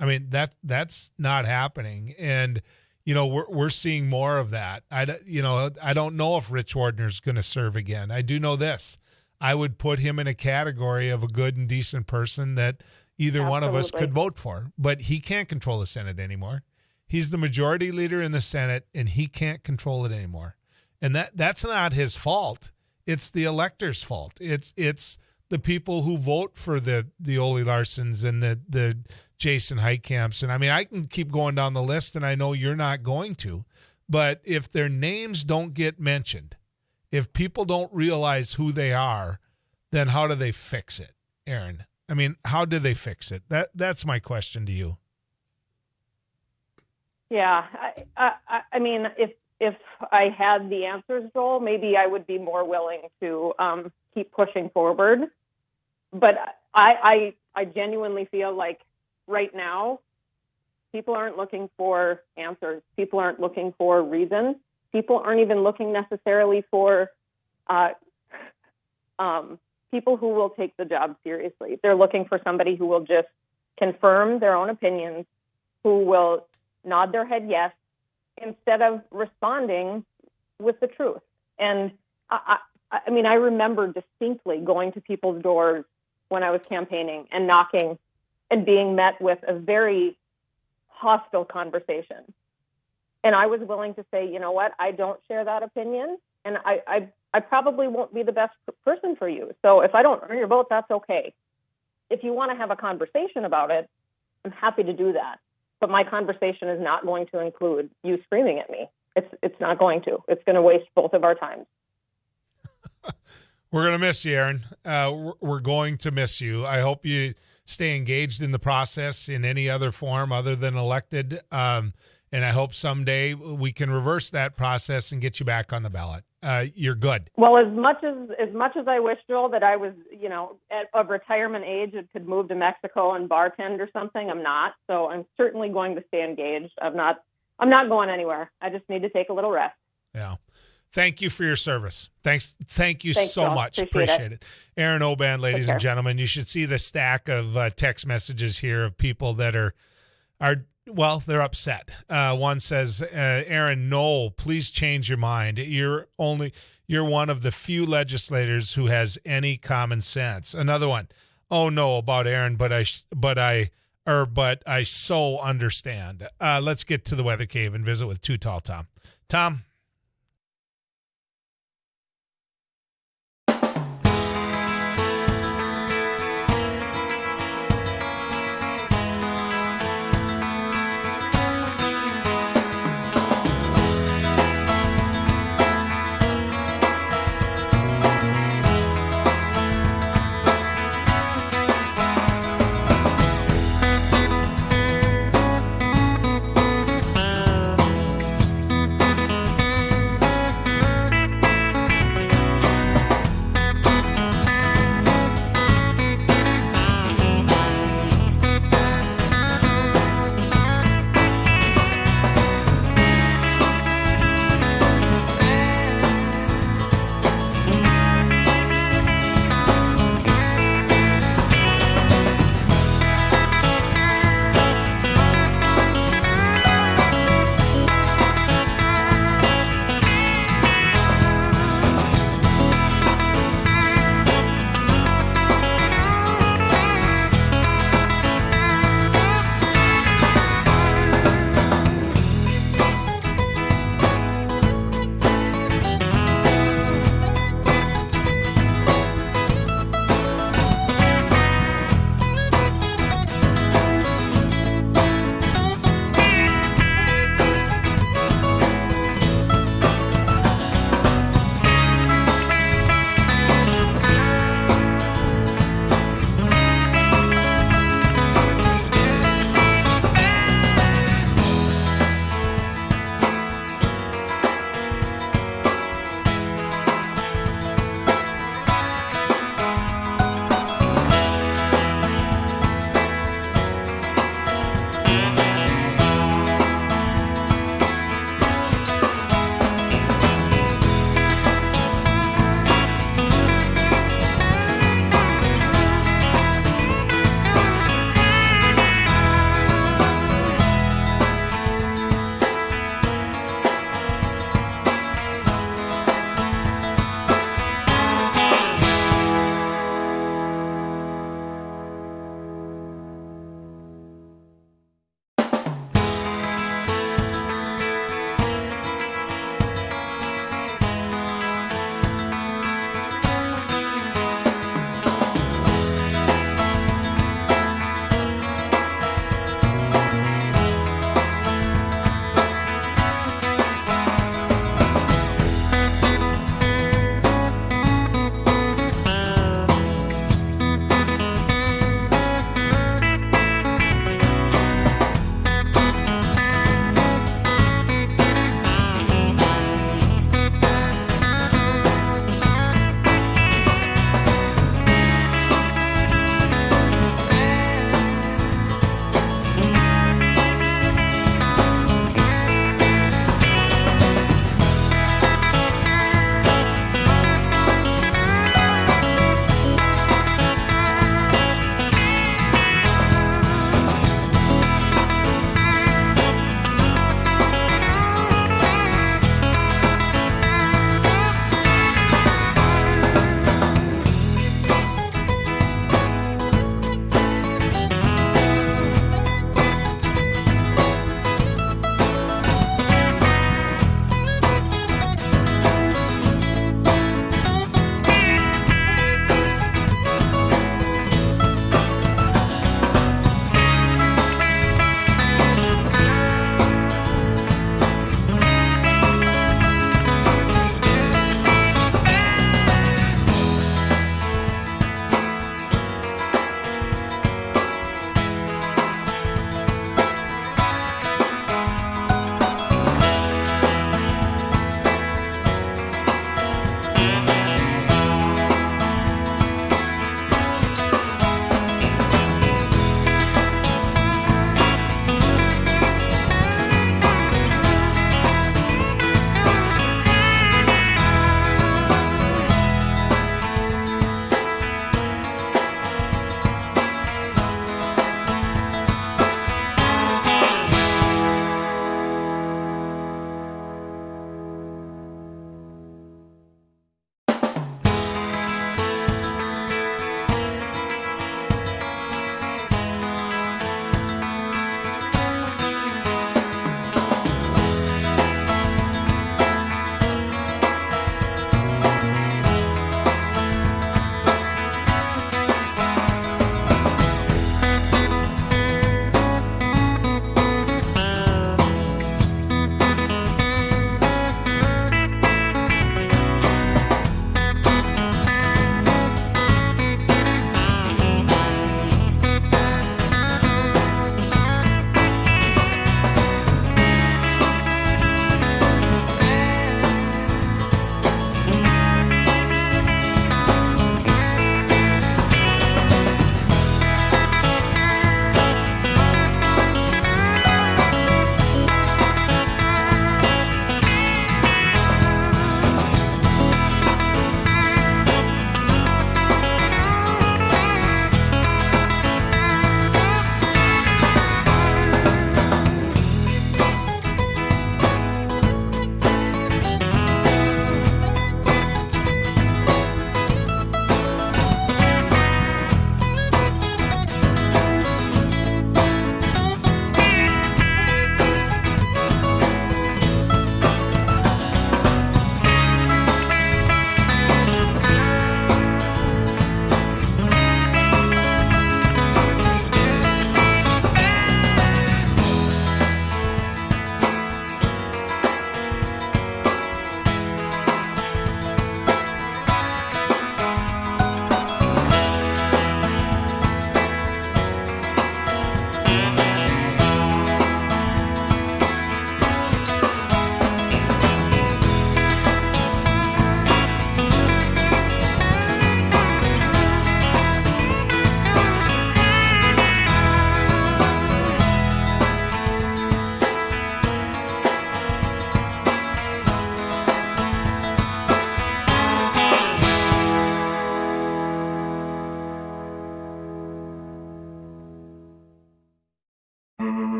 I mean, that's not happening. And, we're seeing more of that. I don't know if Rich Wardner's going to serve again. I do know this. I would put him in a category of a good and decent person that either one of us could vote for. But he can't control the Senate anymore. He's the majority leader in the Senate, and he can't control it anymore. And that's not his fault. It's the electors' fault. It's the people who vote for the Ole Larsons and the Jason Heitkamps. And I can keep going down the list, and I know you're not going to. But if their names don't get mentioned, if people don't realize who they are, then how do they fix it, Aaron? I mean, how do they fix it? That's my question to you. Yeah, I mean, if I had the answers, Joel, maybe I would be more willing to keep pushing forward. But I genuinely feel like right now, people aren't looking for answers. People aren't looking for reasons. People aren't even looking necessarily for people who will take the job seriously. They're looking for somebody who will just confirm their own opinions, who will nod their head yes, instead of responding with the truth. And I mean, I remember distinctly going to people's doors when I was campaigning and knocking and being met with a very hostile conversation. And I was willing to say, you know what, I don't share that opinion, and I probably won't be the best person for you. So if I don't earn your vote, that's okay. If you want to have a conversation about it, I'm happy to do that. But my conversation is not going to include you screaming at me. It's not going to. It's going to waste both of our times. We're going to miss you, Aaron. We're going to miss you. I hope you stay engaged in the process in any other form other than elected. And I hope someday we can reverse that process and get you back on the ballot. You're good. Well, as much as I wish, Joel, that I was, at a retirement age and could move to Mexico and bartend or something, I'm not. So I'm certainly going to stay engaged. I'm not going anywhere. I just need to take a little rest. Yeah. Thank you for your service. Thank you Thanks, so Joel. much. Appreciate it. Aaron Oban, ladies Take and care. gentlemen. You should see the stack of text messages here of people that are they're upset. One says, Aaron, no, please change your mind. You're one of the few legislators who has any common sense. Another one, oh no, about Aaron, but I so understand. Let's get to the Weather Cave and visit with Too Tall Tom. Tom.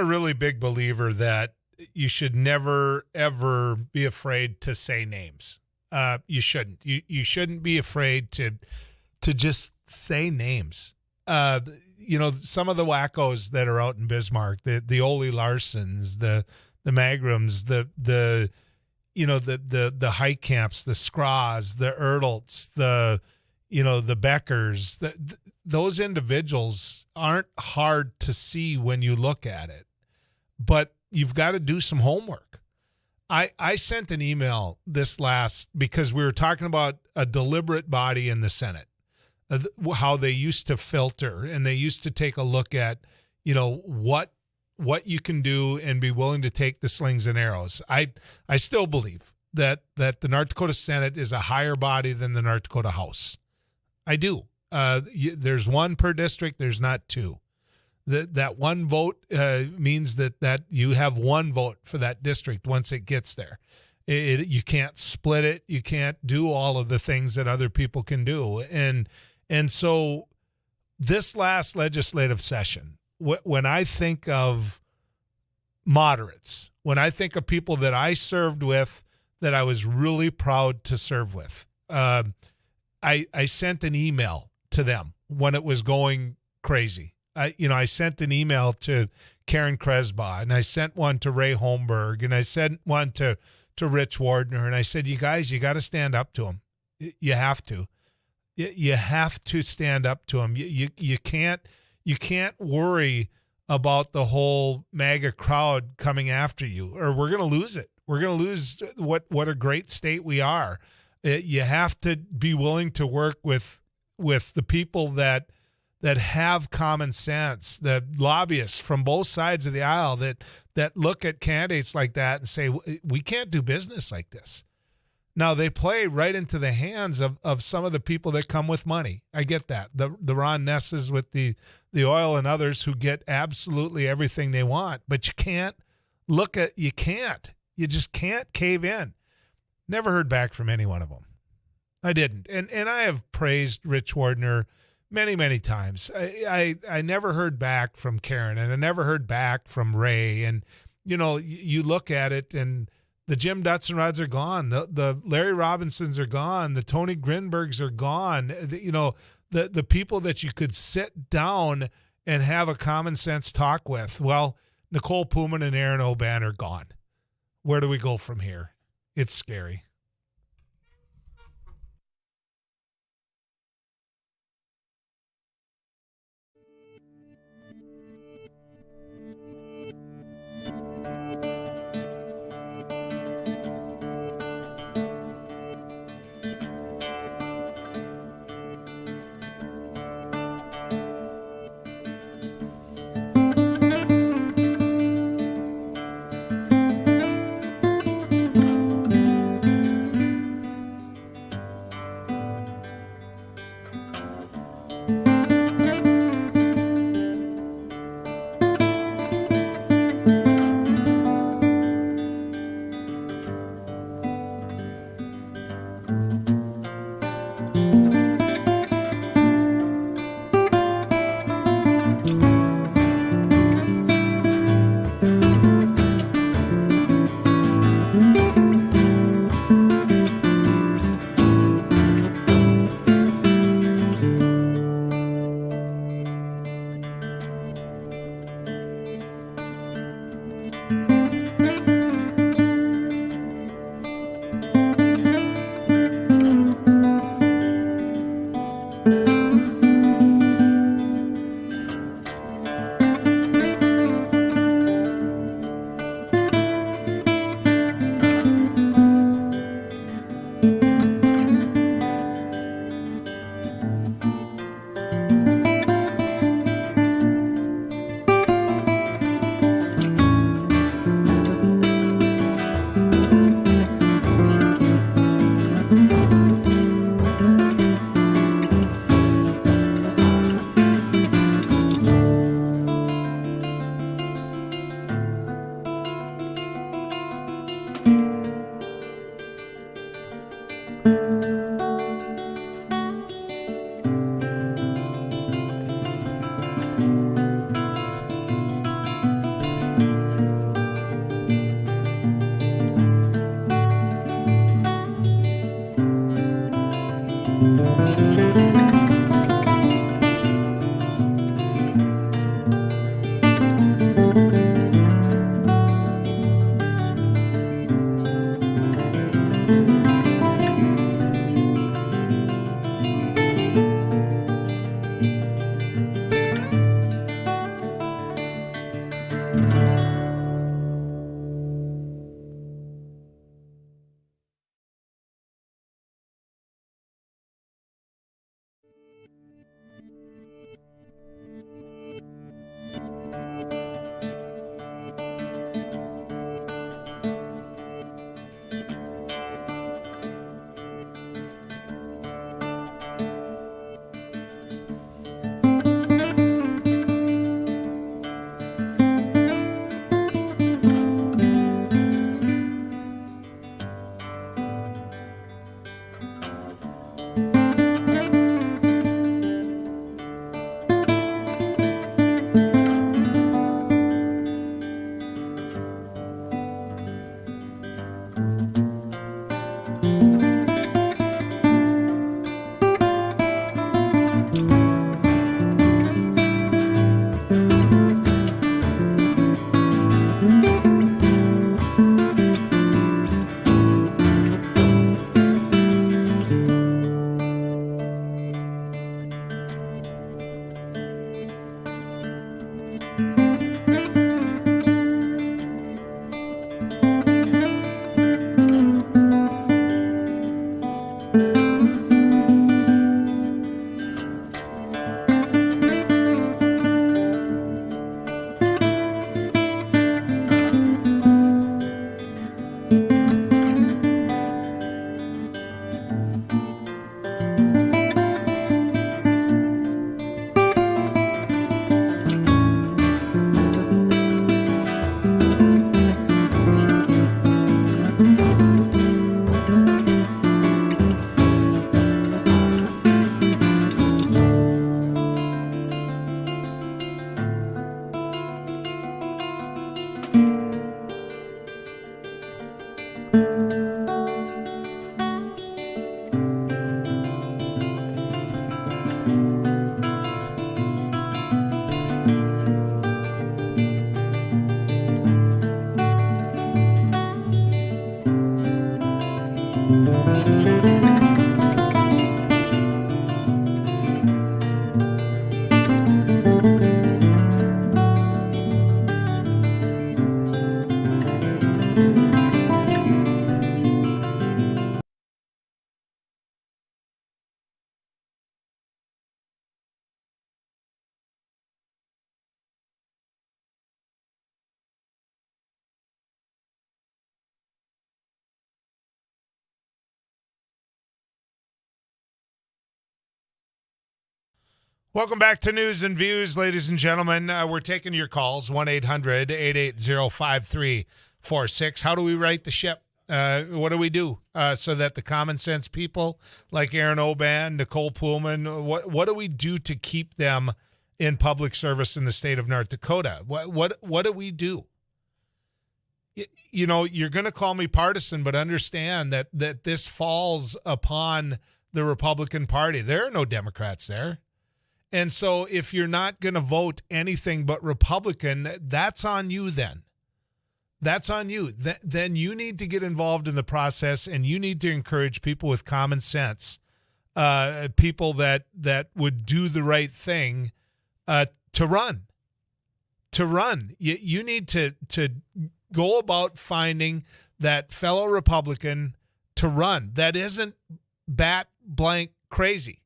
a really big believer that you should never ever be afraid to say names. You shouldn't. You shouldn't be afraid to just say names. Some of the wackos that are out in Bismarck, the Ole Larsons, the Magrams, the Heitkamps, the Scraws, the Erdelts, the Beckers. Those individuals aren't hard to see when you look at it, but you've got to do some homework. I sent an email because we were talking about a deliberate body in the Senate, how they used to filter and they used to take a look at, what you can do and be willing to take the slings and arrows. I still believe that the North Dakota Senate is a higher body than the North Dakota House. I do. There's one per district. There's not two. That one vote means that you have one vote for that district once it gets there. You can't split it. You can't do all of the things that other people can do. And so this last legislative session, when I think of moderates, when I think of people that I served with, that I was really proud to serve with, I sent an email to them when it was going crazy. I sent an email to Karen Kresba, and I sent one to Ray Holmberg, and I sent one to Rich Wardner, and I said, you guys, you got to stand up to him. You have to. You have to stand up to him. You can't worry about the whole MAGA crowd coming after you, or we're going to lose it. We're going to lose what a great state we are. You have to be willing to work with the people that have common sense, the lobbyists from both sides of the aisle that look at candidates like that and say, we can't do business like this. Now, they play right into the hands of some of the people that come with money. I get that. The Ron Nesses with the oil and others who get absolutely everything they want. But you just can't cave in. Never heard back from any one of them. I didn't. And I have praised Rich Wardner many, many times. I never heard back from Karen, and I never heard back from Ray. And, you look at it, and the Jim Dutzenrods are gone. The Larry Robinsons are gone. The Tony Grinbergs are gone. The people that you could sit down and have a common sense talk with. Well, Nicole Pullman and Aaron Oban are gone. Where do we go from here? It's scary. Welcome back to News and Views, ladies and gentlemen. We're taking your calls, 1-800-880-5346. How do we right the ship? What do we do so that the common sense people like Aaron Oban, Nicole Pullman, what do we do to keep them in public service in the state of North Dakota? What do we do? You know, you're going to call me partisan, but understand that this falls upon the Republican Party. There are no Democrats there. And so if you're not going to vote anything but Republican, that's on you then. That's on you. Then you need to get involved in the process, and you need to encourage people with common sense, people that would do the right thing to run. To run. You need to go about finding that fellow Republican to run. That isn't bat blank crazy.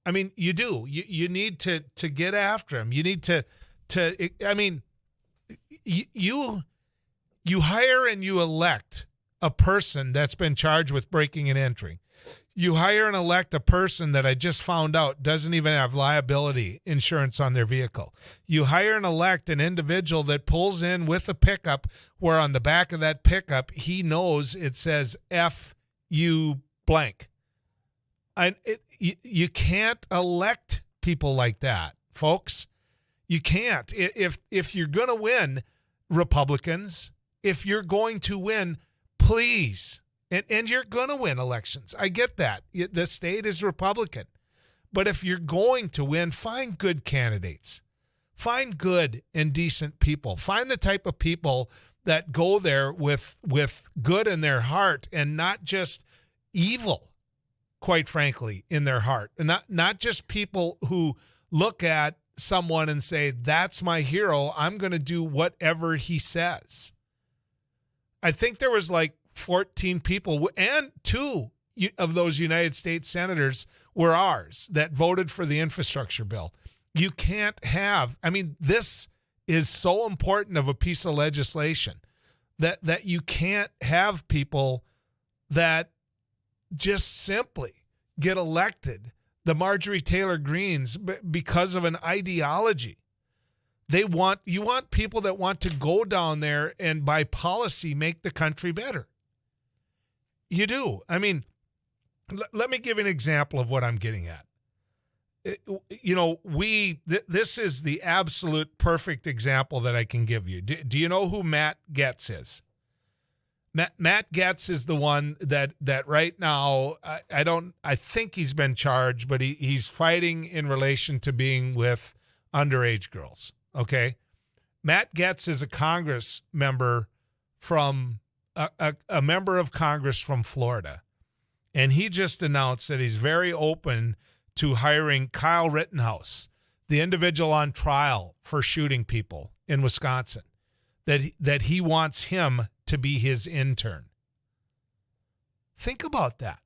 I mean, you do. You need to get after him. You need to I mean, you hire and you elect a person that's been charged with breaking and entering. You hire and elect a person that I just found out doesn't even have liability insurance on their vehicle. You hire and elect an individual that pulls in with a pickup where on the back of that pickup, he knows it says F you blank. You can't elect people like that, folks. You can't. If you're going to win, Republicans, if you're going to win, please, and you're going to win elections. I get that. The state is Republican. But if you're going to win, find good candidates. Find good and decent people. Find the type of people that go there with good in their heart and not just evil, quite frankly, in their heart. And not just people who look at someone and say, that's my hero, I'm going to do whatever he says. I think there was like 14 people, and 2 of those United States senators were ours that voted for the infrastructure bill. You can't have, I mean, this is so important of a piece of legislation that you can't have people that just simply get elected, the Marjorie Taylor Greens, because of an ideology. You want people that want to go down there and by policy make the country better. You do. I mean, let me give you an example of what I'm getting at. This is the absolute perfect example that I can give you. Do you know who Matt Gaetz is? Matt Gaetz is the one that right now, I think he's been charged, but he's fighting in relation to being with underage girls. Okay. Matt Gaetz is a Congress member from a member of Congress from Florida. And he just announced that he's very open to hiring Kyle Rittenhouse, the individual on trial for shooting people in Wisconsin, that he wants him to be his intern. Think about that.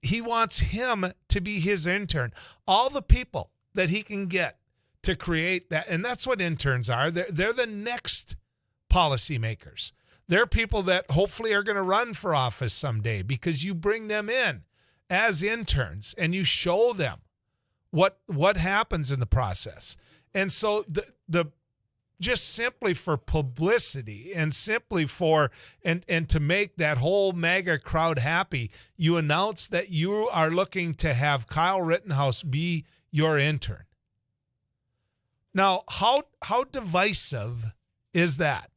He wants him to be his intern. All the people that he can get to create that, and that's what interns are. They're the next policymakers. They're people that hopefully are going to run for office someday because you bring them in as interns and you show them what happens in the process. And so the just simply for publicity and simply for and to make that whole MAGA crowd happy, you announce that you are looking to have Kyle Rittenhouse be your intern. Now, how divisive is that?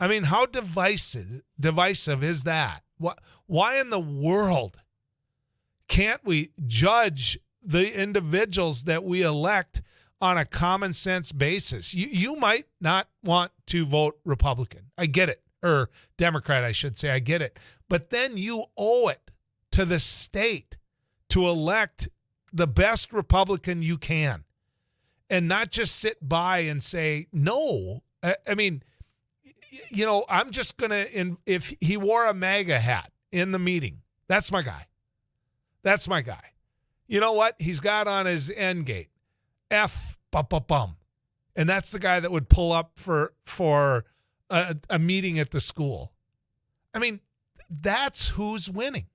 I mean, how divisive is that? Why in the world can't we judge the individuals that we elect on a common sense basis? You might not want to vote Republican. I get it. Or Democrat, I should say. I get it. But then you owe it to the state to elect the best Republican you can and not just sit by and say, no. I mean, you know, I'm just going to, if he wore a MAGA hat in the meeting, that's my guy. That's my guy. You know what? He's got on his end gate. F bum. And that's the guy that would pull up for a meeting at the school. I mean, that's who's winning.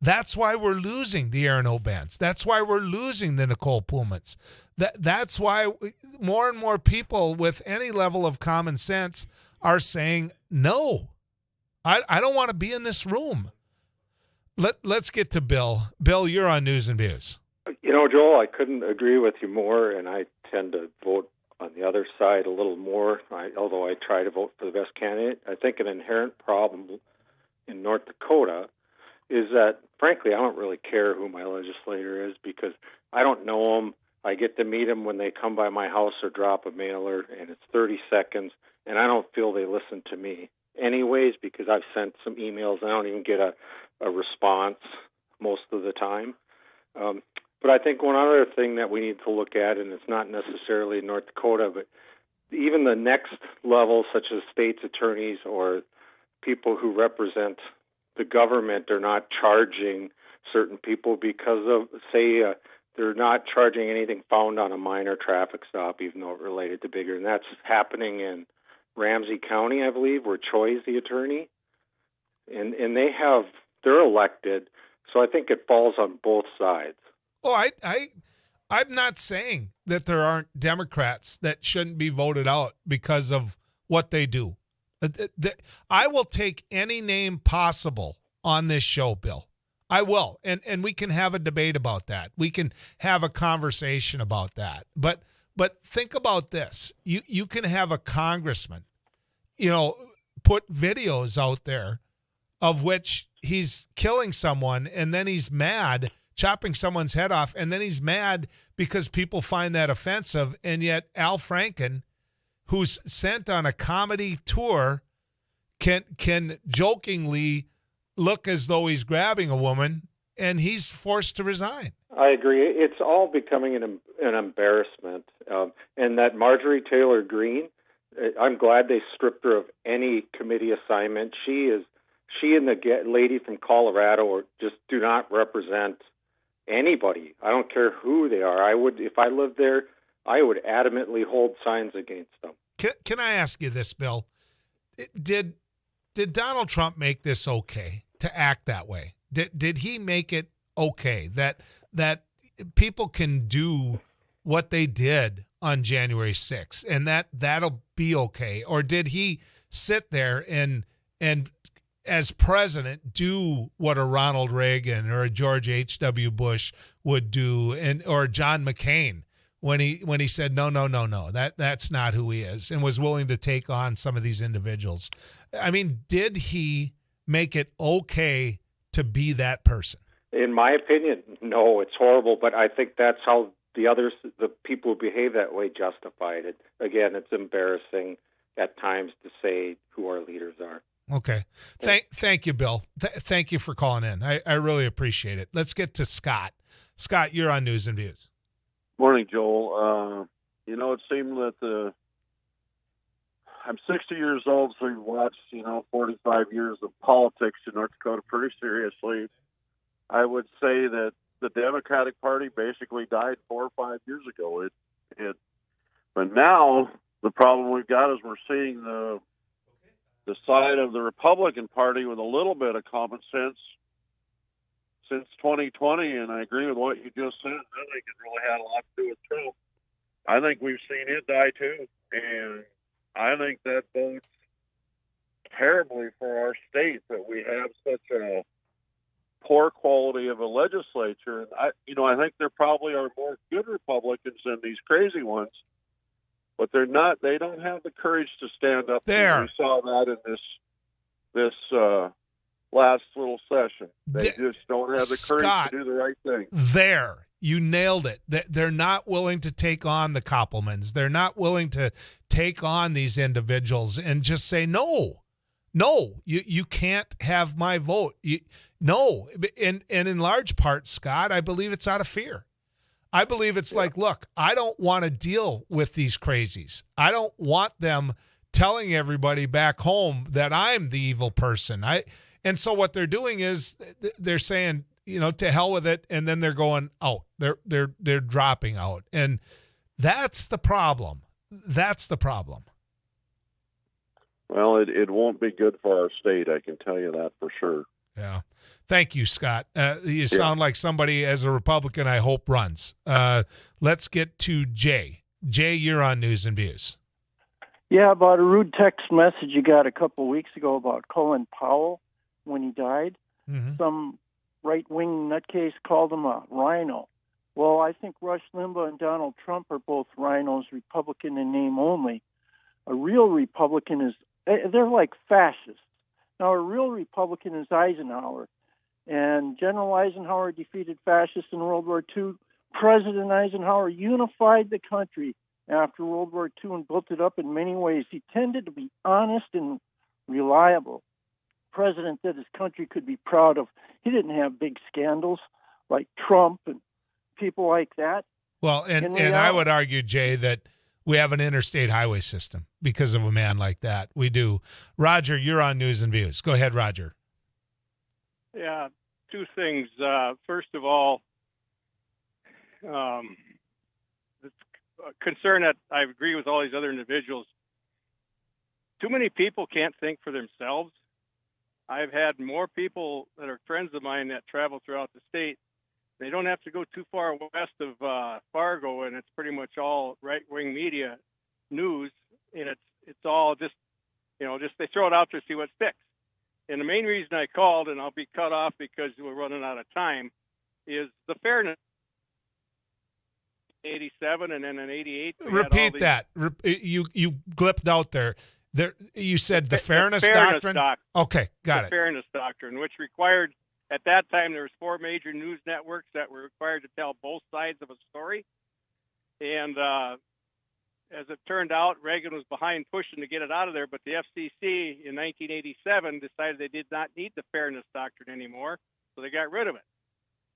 That's why we're losing the Aaron O'Bans. That's why we're losing the Nicole Pullmans. That's why more and more people with any level of common sense are saying, no, I don't want to be in this room. Let's get to Bill. Bill, you're on News and Views. You know, Joel, I couldn't agree with you more, and I tend to vote on the other side a little more, although I try to vote for the best candidate. I think an inherent problem in North Dakota is that, frankly, I don't really care who my legislator is because I don't know them. I get to meet them when they come by my house or drop a mailer, and it's 30 seconds, and I don't feel they listen to me anyways because I've sent some emails and I don't even get a response most of the time. But I think one other thing that we need to look at, and it's not necessarily North Dakota, but even the next level, such as state's attorneys or people who represent the government, are not charging certain people because of, say, they're not charging anything found on a minor traffic stop, even though it related to bigger. And that's happening in Ramsey County, I believe, where Choi's the attorney. And they're elected. So I think it falls on both sides. Oh, I'm not saying that there aren't Democrats that shouldn't be voted out because of what they do. I will take any name possible on this show, Bill. I will. And we can have a debate about that. We can have a conversation about that. But think about this. You can have a congressman, put videos out there of which he's killing someone and then he's mad, chopping someone's head off, and then he's mad because people find that offensive. And yet Al Franken, who's sent on a comedy tour, can jokingly look as though he's grabbing a woman, and he's forced to resign. I agree. It's all becoming an embarrassment. And that Marjorie Taylor Greene, I'm glad they stripped her of any committee assignment. She and the lady from Colorado just do not represent anybody. I don't care who they are. If I lived there, I would adamantly hold signs against them. Can I ask you this, Bill? Did Donald Trump make this okay to act that way? Did he make it okay that people can do what they did on January 6th and that'll be okay? Or did he sit there and as president do what a Ronald Reagan or a George H.W. Bush would do, or John McCain when he said no, that's not who he is, and was willing to take on some of these individuals? I mean, did he make it okay to be that person? In my opinion, no, it's horrible, but I think that's how the people who behave that way justified it. Again, it's embarrassing at times to say who our leaders are. Okay. Thank you, Bill. Thank you for calling in. I really appreciate it. Let's get to Scott. Scott, you're on News and Views. Morning, Joel. It seemed that I'm 60 years old, so we've watched, 45 years of politics in North Dakota pretty seriously. I would say that the Democratic Party basically died 4 or 5 years ago. But now the problem we've got is we're seeing the side of the Republican Party with a little bit of common sense since 2020, and I agree with what you just said. I think it really had a lot to do with Trump. I think we've seen it die too. And I think that bodes terribly for our state that we have such a poor quality of a legislature. And I think there probably are more good Republicans than these crazy ones, but they're not. They don't have the courage to stand up. There, we saw that in this last little session. They just don't have the courage Scott, to do the right thing. There, you nailed it. They're not willing to take on the Koppelmans. They're not willing to take on these individuals and just say no. No, you can't have my vote. No, and in large part, Scott, I believe it's out of fear. I believe it's like, look, I don't want to deal with these crazies. I don't want them telling everybody back home that I'm the evil person. And so what they're doing is they're saying, to hell with it, and then they're going out. They're dropping out, and that's the problem. That's the problem. Well, it won't be good for our state. I can tell you that for sure. Yeah. Thank you, Scott. You sound like somebody, as a Republican, I hope runs. Let's get to Jay. Jay, you're on News and Views. Yeah, about a rude text message you got a couple of weeks ago about Colin Powell when he died. Mm-hmm. Some right-wing nutcase called him a rhino. Well, I think Rush Limbaugh and Donald Trump are both rhinos, Republican in name only. A real Republican they're like fascists. Now, a real Republican is Eisenhower, and General Eisenhower defeated fascists in World War II. President Eisenhower unified the country after World War II and built it up in many ways. He tended to be honest and reliable. President that his country could be proud of. He didn't have big scandals like Trump and people like that. Well, and I would argue, Jay, that we have an interstate highway system because of a man like that. We do. Roger, you're on News and Views. Go ahead, Roger. Yeah, two things. First of all, the concern that I agree with all these other individuals. Too many people can't think for themselves. I've had more people that are friends of mine that travel throughout the state. They don't have to go too far west of Fargo, and it's pretty much all right-wing media news, and it's all just they throw it out there to see what sticks. And the main reason I called, and I'll be cut off because we're running out of time, is the fairness. 87 and then in 88. Repeat that. You glipped out there. You said the fairness doctrine? Okay, got it. The fairness doctrine, which required, at that time, there was 4 major news networks that were required to tell both sides of a story. And as it turned out, Reagan was behind pushing to get it out of there, but the FCC in 1987 decided they did not need the fairness doctrine anymore, so they got rid of it.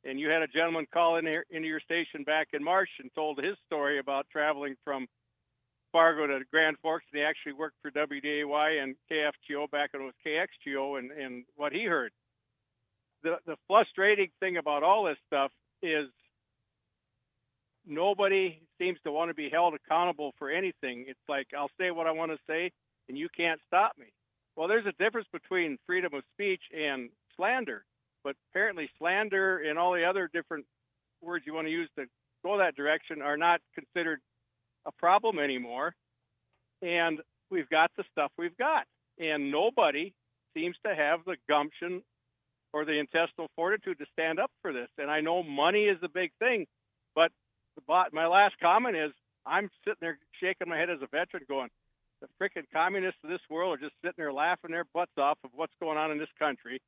And you had a gentleman call into your station back in March and told his story about traveling from Fargo to Grand Forks, and he actually worked for WDAY and KFGO back when it was KXGO, and what he heard. The frustrating thing about all this stuff is nobody seems to want to be held accountable for anything. It's like, I'll say what I want to say, and you can't stop me. Well, there's a difference between freedom of speech and slander, but apparently slander and all the other different words you want to use to go that direction are not considered a problem anymore. And we've got the stuff we've got, and nobody seems to have the gumption or the intestinal fortitude to stand up for this. And I know money is a big thing, but my last comment is I'm sitting there shaking my head as a veteran going, the frickin' communists of this world are just sitting there laughing their butts off of what's going on in this country.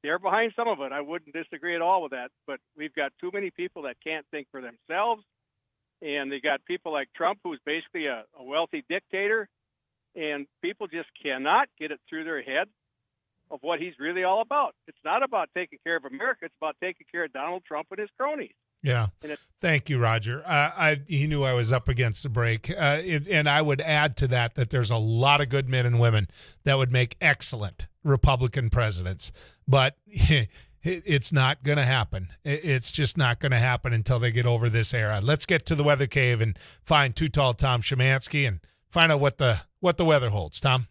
They're behind some of it. I wouldn't disagree at all with that, but we've got too many people that can't think for themselves. And they got people like Trump, who's basically a wealthy dictator, and people just cannot get it through their head of what he's really all about. It's not about taking care of America. It's about taking care of Donald Trump and his cronies. Yeah. Thank you, Roger. He knew I was up against the break. And I would add to that there's a lot of good men and women that would make excellent Republican presidents. But it's not going to happen. It's just not going to happen until they get over this era. Let's get to the weather cave and find Too Tall Tom Szymanski and find out what the weather holds. Tom?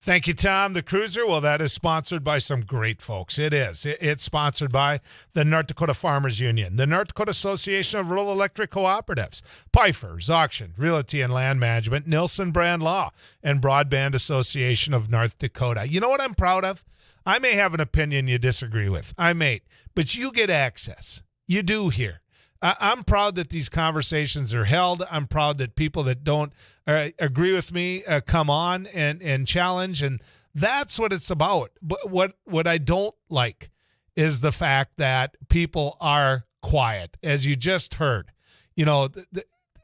Thank you, Tom. The Cruiser, well, that is sponsored by some great folks. It is. It's sponsored by the North Dakota Farmers Union, the North Dakota Association of Rural Electric Cooperatives, Pfeiffer's Auction, Realty and Land Management, Nilson Brand Law, and Broadband Association of North Dakota. You know what I'm proud of? I may have an opinion you disagree with. I may. But you get access. You do here. I'm proud that these conversations are held. I'm proud that people that don't agree with me come on and challenge, and that's what it's about. But what I don't like is the fact that people are quiet, as you just heard. You know,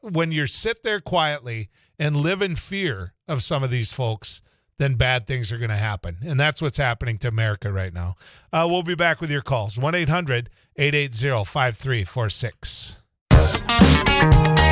when you sit there quietly and live in fear of some of these folks, then bad things are going to happen. And that's what's happening to America right now. We'll be back with your calls. 1-800-880-5346.